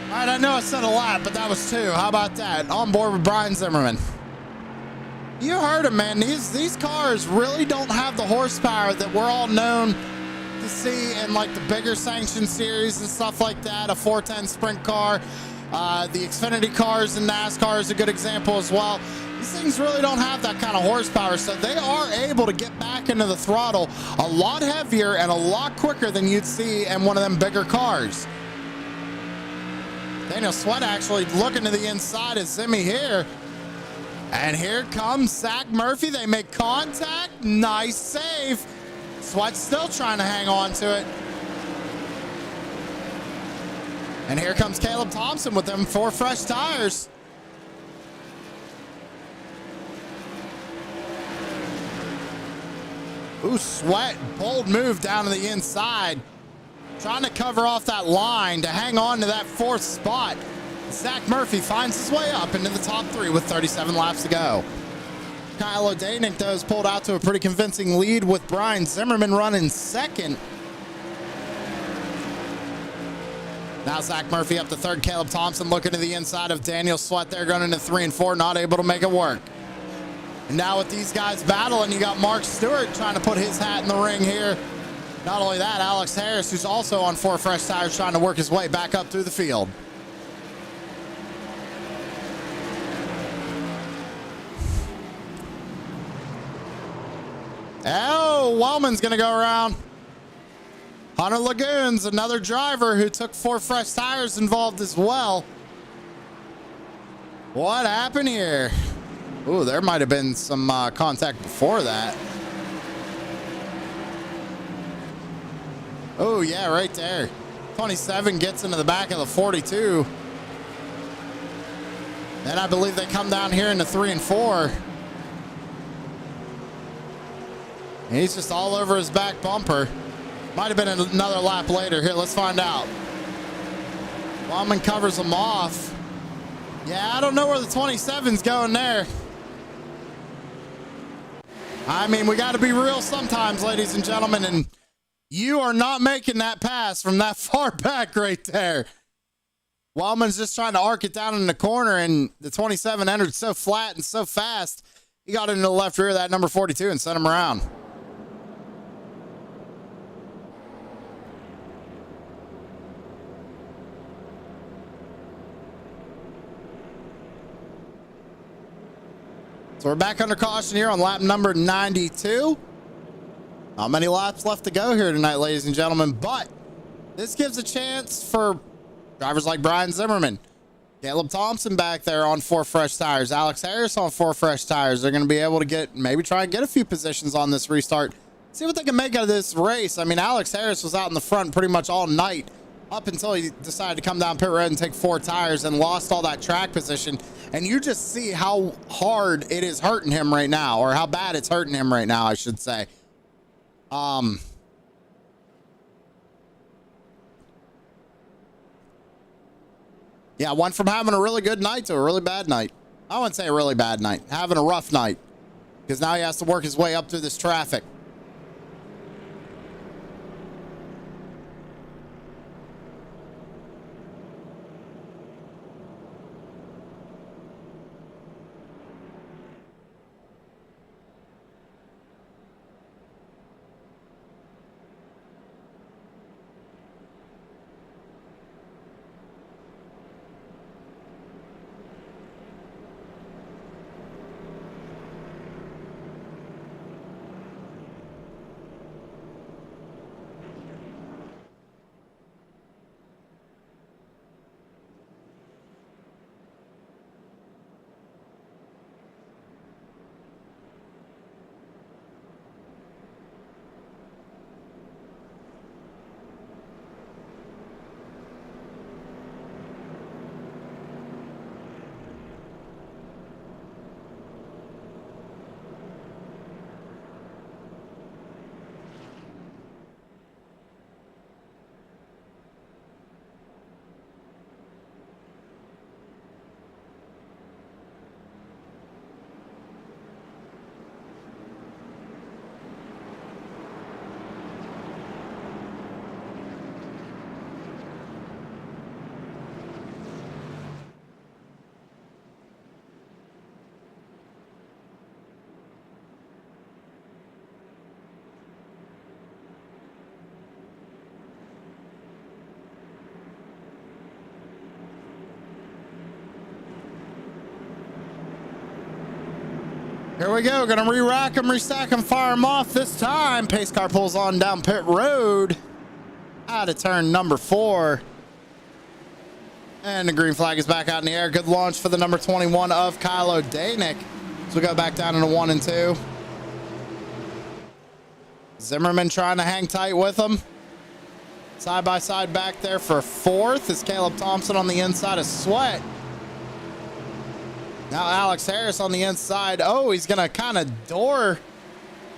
S1: All right, I know I said a lot, but that was 2. How about that? On board with Brian Zimmerman. You heard him, man. These cars really don't have the horsepower that we're all known to see in like the bigger sanction series and stuff like that. A 410 sprint car, the Xfinity cars in NASCAR is a good example as well. These things really don't have that kind of horsepower, so they are able to get back into the throttle a lot heavier and a lot quicker than you'd see in one of them bigger cars. Daniel Sweat actually looking to the inside of Zimmy here. And here comes Zach Murphy. They make contact. Nice save. Sweat's still trying to hang on to it. And here comes Caleb Thompson with them 4 fresh tires. Ooh, Sweat, bold move down to the inside. Trying to cover off that line to hang on to that 4th spot. Zach Murphy finds his way up into the top 3 with 37 laps to go. Kyle O'Danick, though, has pulled out to a pretty convincing lead with Brian Zimmerman running 2nd. Now Zach Murphy up to 3rd. Caleb Thompson looking to the inside of Daniel Sweat there, going into 3 and 4, not able to make it work. And now with these guys battling, you got Mark Stewart trying to put his hat in the ring here. Not only that, Alex Harris, who's also on 4 fresh tires, trying to work his way back up through the field. Oh, Wellman's going to go around. Hunter Lagoons, another driver who took 4 fresh tires, involved as well. What happened here? Ooh, there might have been some contact before that. Oh, yeah, right there. 27 gets into the back of the 42. Then I believe they come down here into 3 and 4. And he's just all over his back bumper. Might have been another lap later. Here, let's find out. Wellman covers him off. Yeah, I don't know where the 27's going there. I mean, we got to be real sometimes, ladies and gentlemen, and you are not making that pass from that far back right there. Wellman's just trying to arc it down in the corner, and the 27 entered so flat and so fast, he got into the left rear of that number 42 and sent him around. So we're back under caution here on lap number 92. Not many laps left to go here tonight, ladies and gentlemen, but this gives a chance for drivers like Brian Zimmerman, Caleb Thompson back there on 4 fresh tires, Alex Harris on 4 fresh tires. They're going to be able to get, maybe try and get a few positions on this restart. See what they can make out of this race. I mean, Alex Harris was out in the front pretty much all night up until he decided to come down pit road and take 4 tires and lost all that track position. And you just see how hard it is hurting him right now, or how bad it's hurting him right now, I should say. Yeah, went from having a really good night to a really bad night. I wouldn't say a really bad night, having a rough night, because now he has to work his way up through this traffic. Here we go. Gonna re-rack him, restack him, fire him off this time. Pace car pulls on down pit road. Out of turn number 4. And the green flag is back out in the air. Good launch for the number 21 of Kyle O'Danick. So we go back down into 1 and 2. Zimmerman trying to hang tight with him. Side by side back there for 4th is Caleb Thompson on the inside of Sweat. Now Alex Harris on the inside. Oh, he's going to kind of door.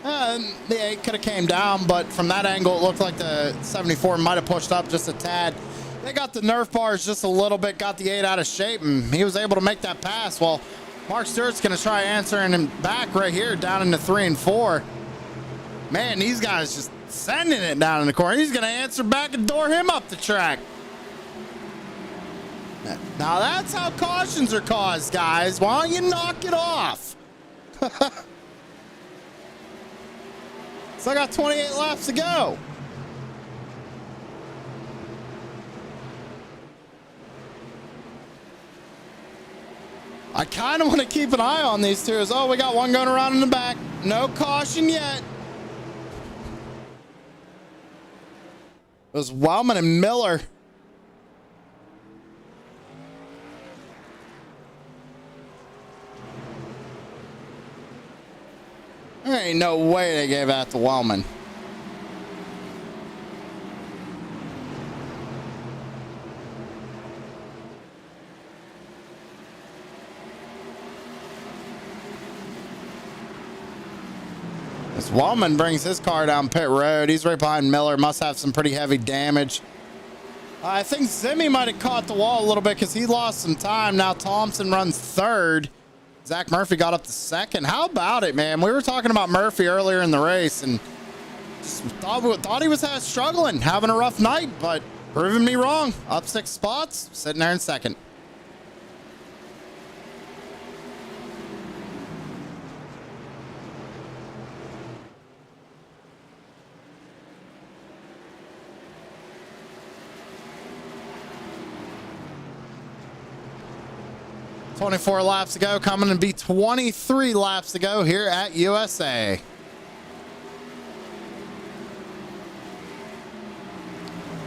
S1: Yeah, he could have came down, but from that angle, it looked like the 74 might have pushed up just a tad. They got the Nerf bars just a little bit, got the 8 out of shape, and he was able to make that pass. Well, Mark Stewart's going to try answering him back right here down into 3 and 4. Man, these guys just sending it down in the corner. He's going to answer back and door him up the track. Now that's how cautions are caused, guys. Why don't you knock it off? So I got 28 laps to go. I kind of want to keep an eye on these two. Oh, we got one going around in the back. No caution yet. It was Wellman and Miller. There ain't no way they gave that to Wellman. As Wellman brings his car down pit road, he's right behind Miller. Must have some pretty heavy damage. I think Zimmy might have caught the wall a little bit because he lost some time. Now Thompson runs 3rd. Zach Murphy got up to 2nd. How about it, man? We were talking about Murphy earlier in the race and just thought he was struggling, having a rough night, but proving me wrong. Up 6 spots, sitting there in 2nd. "24 laps to go," coming to be 23 laps to go here at USA.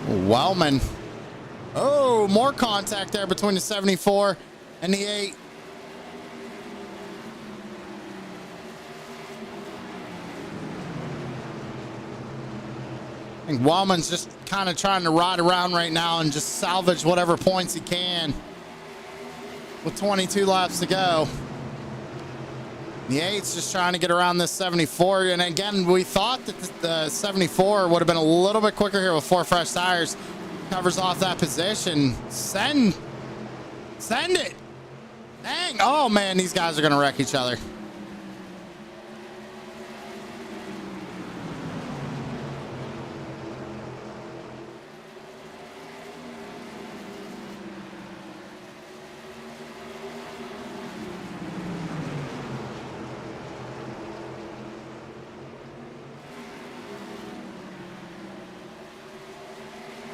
S1: Wellman. Oh, more contact there between the 74 and the 8. I think Wellman's just kind of trying to ride around right now and just salvage whatever points he can. With 22 laps to go. The 8's just trying to get around this 74. And again, we thought that the 74 would have been a little bit quicker here with 4 fresh tires. Covers off that position. Send it. Dang. Oh, man, these guys are going to wreck each other.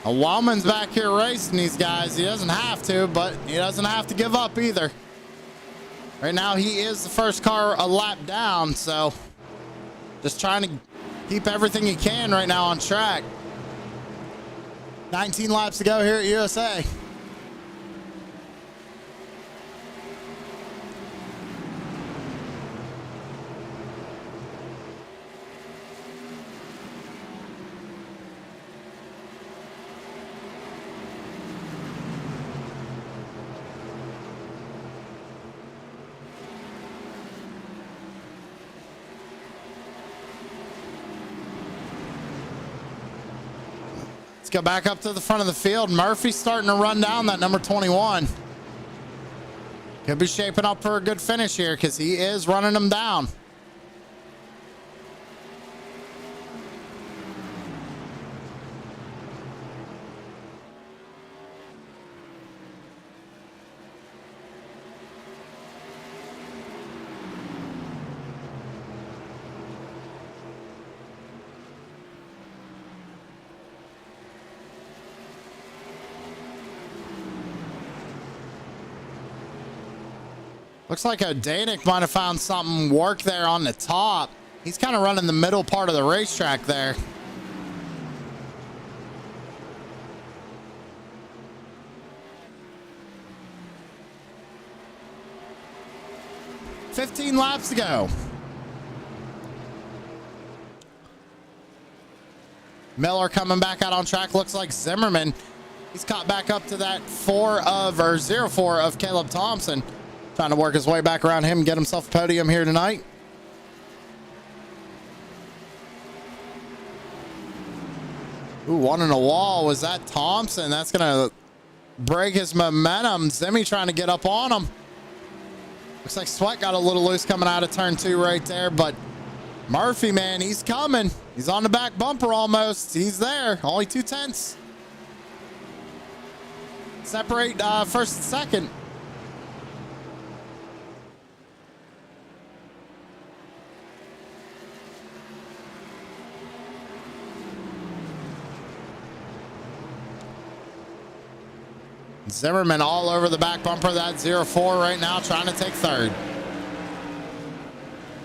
S1: Wellman's back here racing these guys. He doesn't have to, but he doesn't have to give up either. Right now, he is the first car a lap down, so just trying to keep everything he can right now on track. 19 laps to go here at USA. Go back up to the front of the field. Murphy's starting to run down that number 21. Could be shaping up for a good finish here because he is running them down. Looks like O'Danick might have found something work there on the top. He's kind of running the middle part of the racetrack there. 15 laps to go. Miller coming back out on track. Looks like Zimmerman, he's caught back up to that 0-4 of Caleb Thompson. Trying to work his way back around him and get himself a podium here tonight. Ooh, one in the wall. Was that Thompson? That's going to break his momentum. Zimmy trying to get up on him. Looks like Sweat got a little loose coming out of turn 2 right there, but Murphy, man, he's coming. He's on the back bumper almost. He's there. Only 2/10. Separate first and second. Zimmerman all over the back bumper. That 0-4 right now, trying to take third.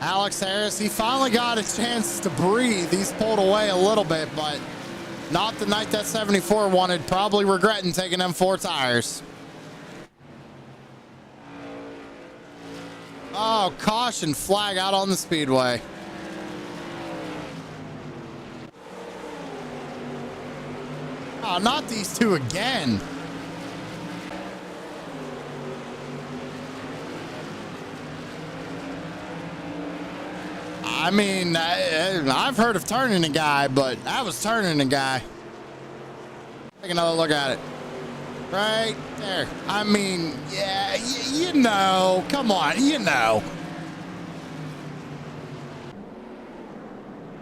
S1: Alex Harris, he finally got a chance to breathe. He's pulled away a little bit, but not the night that 74 wanted. Probably regretting taking them 4 tires. Oh, caution flag out on the speedway. Oh, not these two again. I mean, I've heard of turning a guy, but that was turning a guy. Take another look at it. Right there. I mean, yeah, you know. Come on, you know.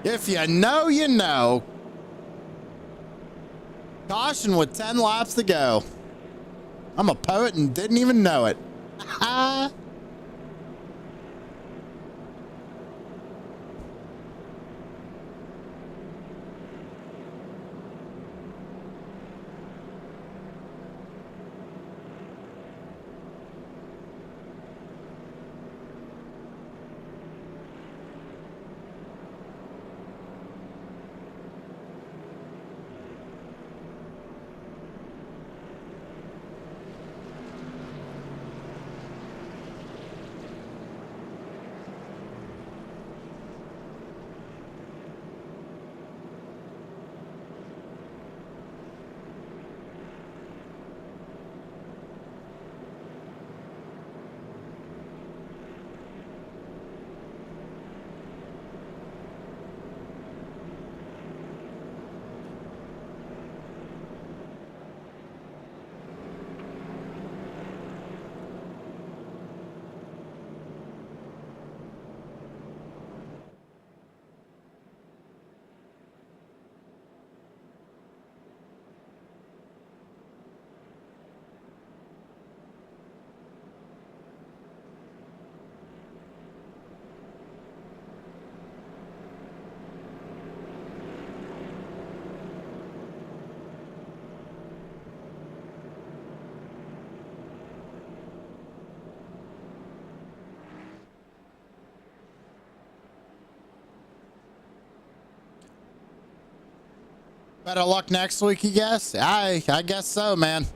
S1: If you know, you know. Caution with 10 laps to go. I'm a poet and didn't even know it. Better luck next week, you guess? I guess so, man.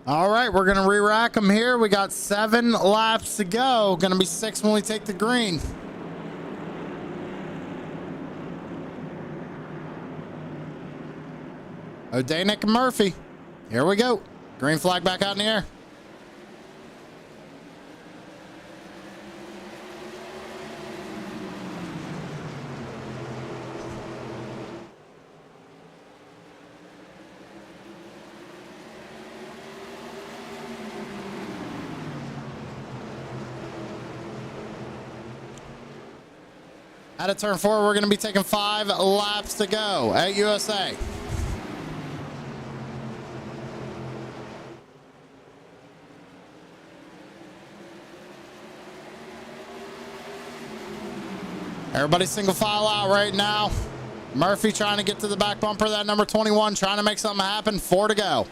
S1: All right, we're going to re-rack them here. We got 7 laps to go. Going to be 6 when we take the green. O'Danick and Murphy. Here we go. Green flag back out in the air. Out of turn 4, we're going to be taking 5 laps to go at USA. Everybody single file out right now. Murphy trying to get to the back bumper, that number 21, trying to make something happen. 4 to go.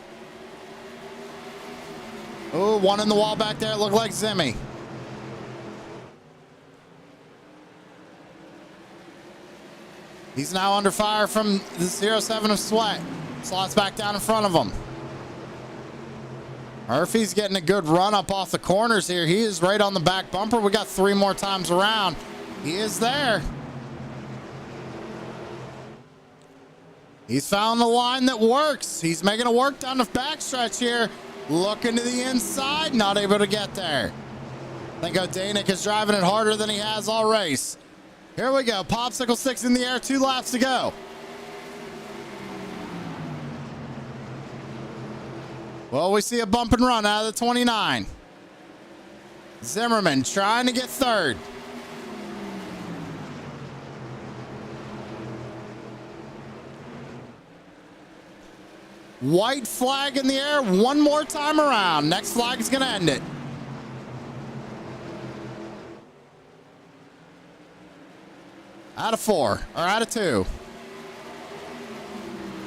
S1: Ooh, one in the wall back there. It looked like Zimmy. He's now under fire from the 07 of Sweat. Slots back down in front of him. Murphy's getting a good run up off the corners here. He is right on the back bumper. We got 3 more times around. He is there. He's found the line that works. He's making it work down the backstretch here. Looking to the inside, not able to get there. I think O'Danick is driving it harder than he has all race. Here we go. Popsicle sticks in the air. 2 laps to go. Well, we see a bump and run out of the 29. Zimmerman trying to get 3rd. White flag in the air. 1 more time around. Next flag is going to end it. Out of 4, or out of 2.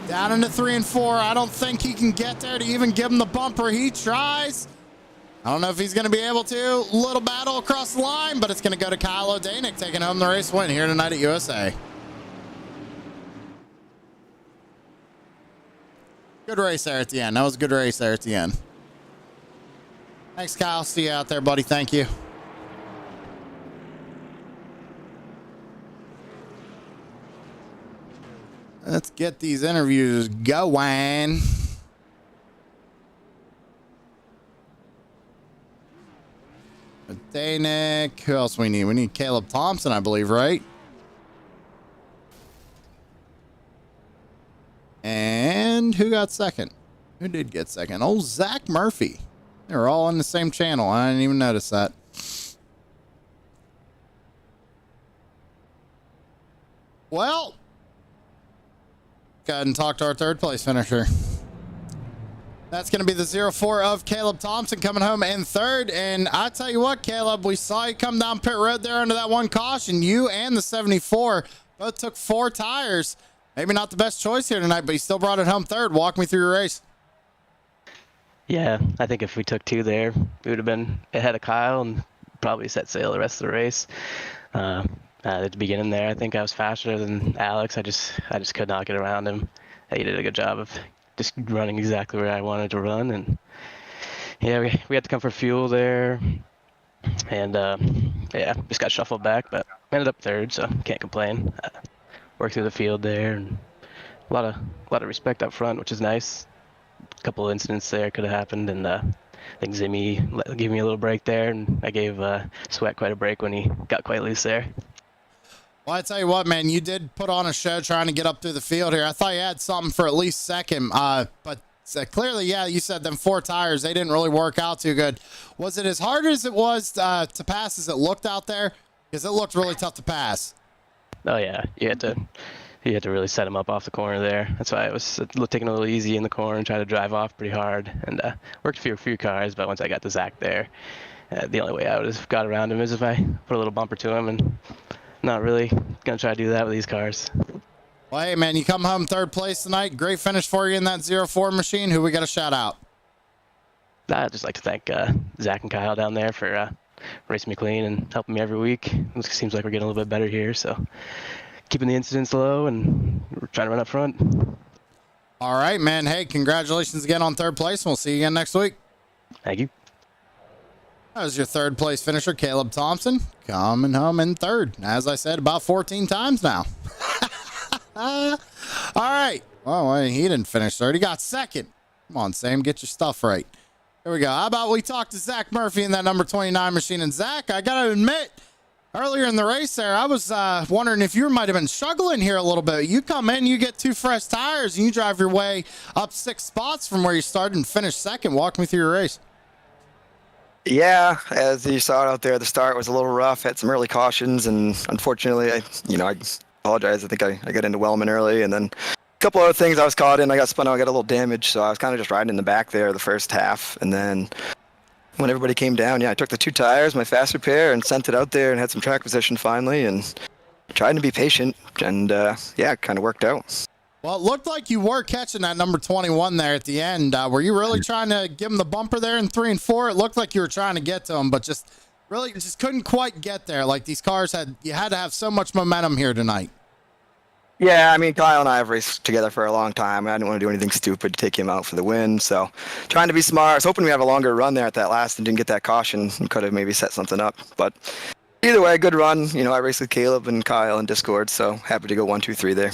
S1: Down into 3 and 4. I don't think he can get there to even give him the bumper. He tries. I don't know if he's going to be able to. Little battle across the line, but it's going to go to Kyle O'Danick, taking home the race win here tonight at USA. Good race there at the end. That was a good race there at the end. Thanks, Kyle. See you out there, buddy. Thank you. Let's get these interviews going. O'Danick. Who else we need? We need Caleb Thompson, I believe, right? And who got second? Who did get second? Oh, Zach Murphy. They were all on the same channel. I didn't even notice that. Well, go ahead and talk to our 3rd place finisher. That's going to be the 04 of Caleb Thompson coming home in 3rd. And I tell you what, Caleb, we saw you come down pit road there under that 1 caution. You and the 74 both took 4 tires. Maybe not the best choice here tonight, but you still brought it home 3rd. Walk me through your race.
S4: Yeah, I think if we took 2 there, we would have been ahead of Kyle and probably set sail the rest of the race. At the beginning there, I think I was faster than Alex. I just could not get around him. He did a good job of just running exactly where I wanted to run. And yeah, we had to come for fuel there. And yeah, just got shuffled back, but ended up 3rd, so can't complain. Worked through the field there, and a lot of respect up front, which is nice. A couple of incidents there could have happened, and I think Zimmy gave me a little break there, and I gave Sweat quite a break when he got quite loose there.
S1: Well, I tell you what, man, you did put on a show trying to get up through the field here. I thought you had something for at least 2nd, but clearly, yeah, you said them 4 tires, they didn't really work out too good. Was it as hard as it was to pass as it looked out there? Because it looked really tough to pass.
S4: Oh yeah, you had to really set him up off the corner there. That's why I was taking a little easy in the corner and trying to drive off pretty hard, and worked a few cars. But once I got to Zach there, the only way I would have got around him is if I put a little bumper to him, and not really gonna try to do that with these cars.
S1: Well, hey man, you come home 3rd place tonight. Great finish for you in that 04 machine. Who we got to shout out?
S4: I'd just like to thank Zach and Kyle down there for racing me clean and helping me every week. It seems like we're getting a little bit better here, so keeping the incidents low, and we're trying to run up front.
S1: All right, man. Hey, congratulations again on 3rd place, and we'll see you again next week.
S4: Thank you.
S1: That was your 3rd place finisher, Caleb Thompson, coming home in 3rd. As I said, about 14 times now. All right, Well, he didn't finish third. He got second. Come on, Sam, get your stuff right. Here we go. How about we talk to Zach Murphy in that number 29 machine? And Zach, I got to admit, earlier in the race there, I was wondering if you might have been struggling here a little bit. You come in, you get 2 fresh tires, and you drive your way up 6 spots from where you started and finished second. Walk me through your race.
S5: Yeah, as you saw out there, the start was a little rough. Had some early cautions, and unfortunately, I apologize. I think I got into Wellman early, and then a couple other things I was caught in. I got spun out, I got a little damage, so I was kind of just riding in the back there the first half, and then when everybody came down, I took the 2 tires, my fast repair, and sent it out there and had some track position finally, and tried to be patient, and it kind of worked out.
S1: Well, it looked like you were catching that number 21 there at the end. Were you really trying to give him the bumper there in 3 and 4? It looked like you were trying to get to him, but just couldn't quite get there. Like these cars you had to have so much momentum here tonight.
S5: Yeah, I mean, Kyle and I have raced together for a long time. I didn't want to do anything stupid to take him out for the win, so trying to be smart. I was hoping we have a longer run there at that last and didn't get that caution and could have maybe set something up. But either way, good run. I raced with Caleb and Kyle in Discord, so happy to go 1, 2, 3 there.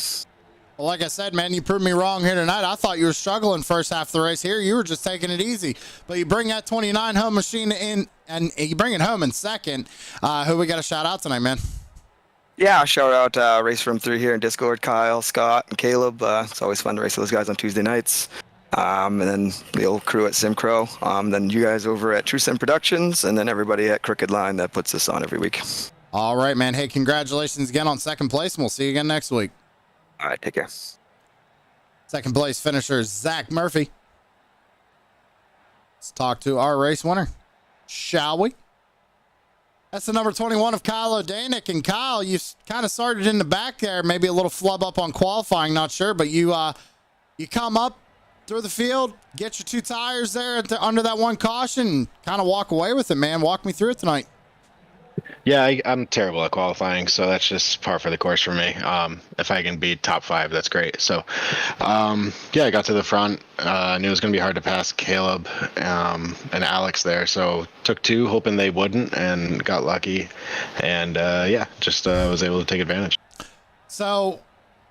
S1: Well, like I said, man, you proved me wrong here tonight. I thought you were struggling first half of the race. Here, you were just taking it easy. But you bring that 29 home machine in, and you bring it home in second. Who we got to shout out tonight, man?
S5: Yeah, shout out Race Room 3 here in Discord, Kyle, Scott, and Caleb. It's always fun to race with those guys on Tuesday nights. And then the old crew at SimCrow. Then you guys over at True Sim Productions, and then everybody at Crooked Line that puts this on every week.
S1: All right, man. Hey, congratulations again on second place, and we'll see you again next week.
S5: All right, take care.
S1: Second place finisher, Zach Murphy. Let's talk to our race winner, shall we? That's the number 21 of Kyle O'Danick. And Kyle, you kind of started in the back there, maybe a little flub up on qualifying, not sure, but you come up through the field, get your 2 tires there under that 1 caution, and kind of walk away with it, man. Walk me through it tonight.
S6: Yeah, I'm terrible at qualifying, so that's just par for the course for me. If I can be top 5, that's great. So, I got to the front. Knew it was going to be hard to pass Caleb and Alex there, so took 2, hoping they wouldn't, and got lucky. And, was able to take advantage.
S1: So,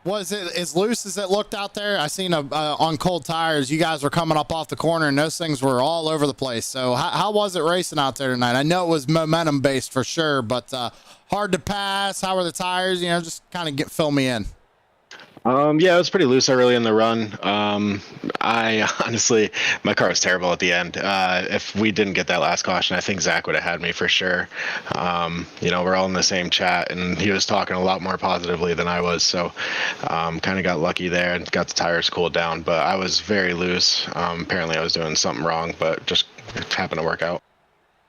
S1: was it as loose as it looked out there? I seen on cold tires, you guys were coming up off the corner, and those things were all over the place. So how was it racing out there tonight? I know it was momentum based for sure, but hard to pass. How were the tires? Just kind of fill me in.
S6: It was pretty loose early in the run. I honestly, my car was terrible at the end. If we didn't get that last caution, I think Zach would have had me for sure. We're all in the same chat, and he was talking a lot more positively than I was. So, kind of got lucky there and got the tires cooled down. But I was very loose. Apparently, I was doing something wrong, but just happened to work out.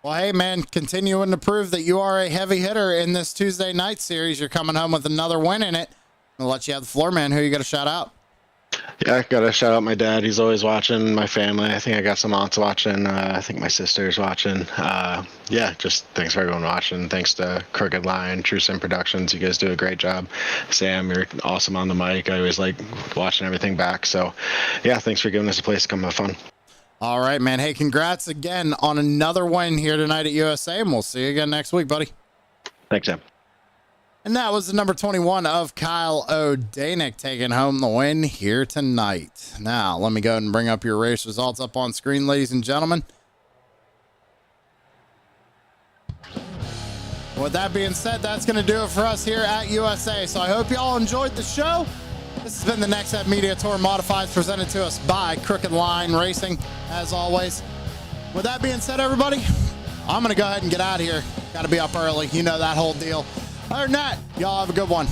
S1: Well, hey, man, continuing to prove that you are a heavy hitter in this Tuesday night series. You're coming home with another win in it. I'll let you have the floor, man. Who you got to shout out?
S6: Yeah, I got to shout out my dad. He's always watching. My family. I think I got some aunts watching. I think my sister's watching. Just thanks for everyone watching. Thanks to Crooked Line, True Sim Productions. You guys do a great job. Sam, you're awesome on the mic. I always like watching everything back. So, yeah, thanks for giving us a place to come have fun.
S1: All right, man. Hey, congrats again on another win here tonight at USA, and we'll see you again next week, buddy.
S6: Thanks, Sam.
S1: And that was the number 21 of Kyle O'Danick taking home the win here tonight. Now, let me go ahead and bring up your race results up on screen, ladies and gentlemen. With that being said, that's going to do it for us here at USA. So I hope you all enjoyed the show. This has been the Nexev Media Tour Modifieds presented to us by Crooked Line Racing, as always. With that being said, everybody, I'm going to go ahead and get out of here. Got to be up early. You know that whole deal. Other than that, y'all have a good one.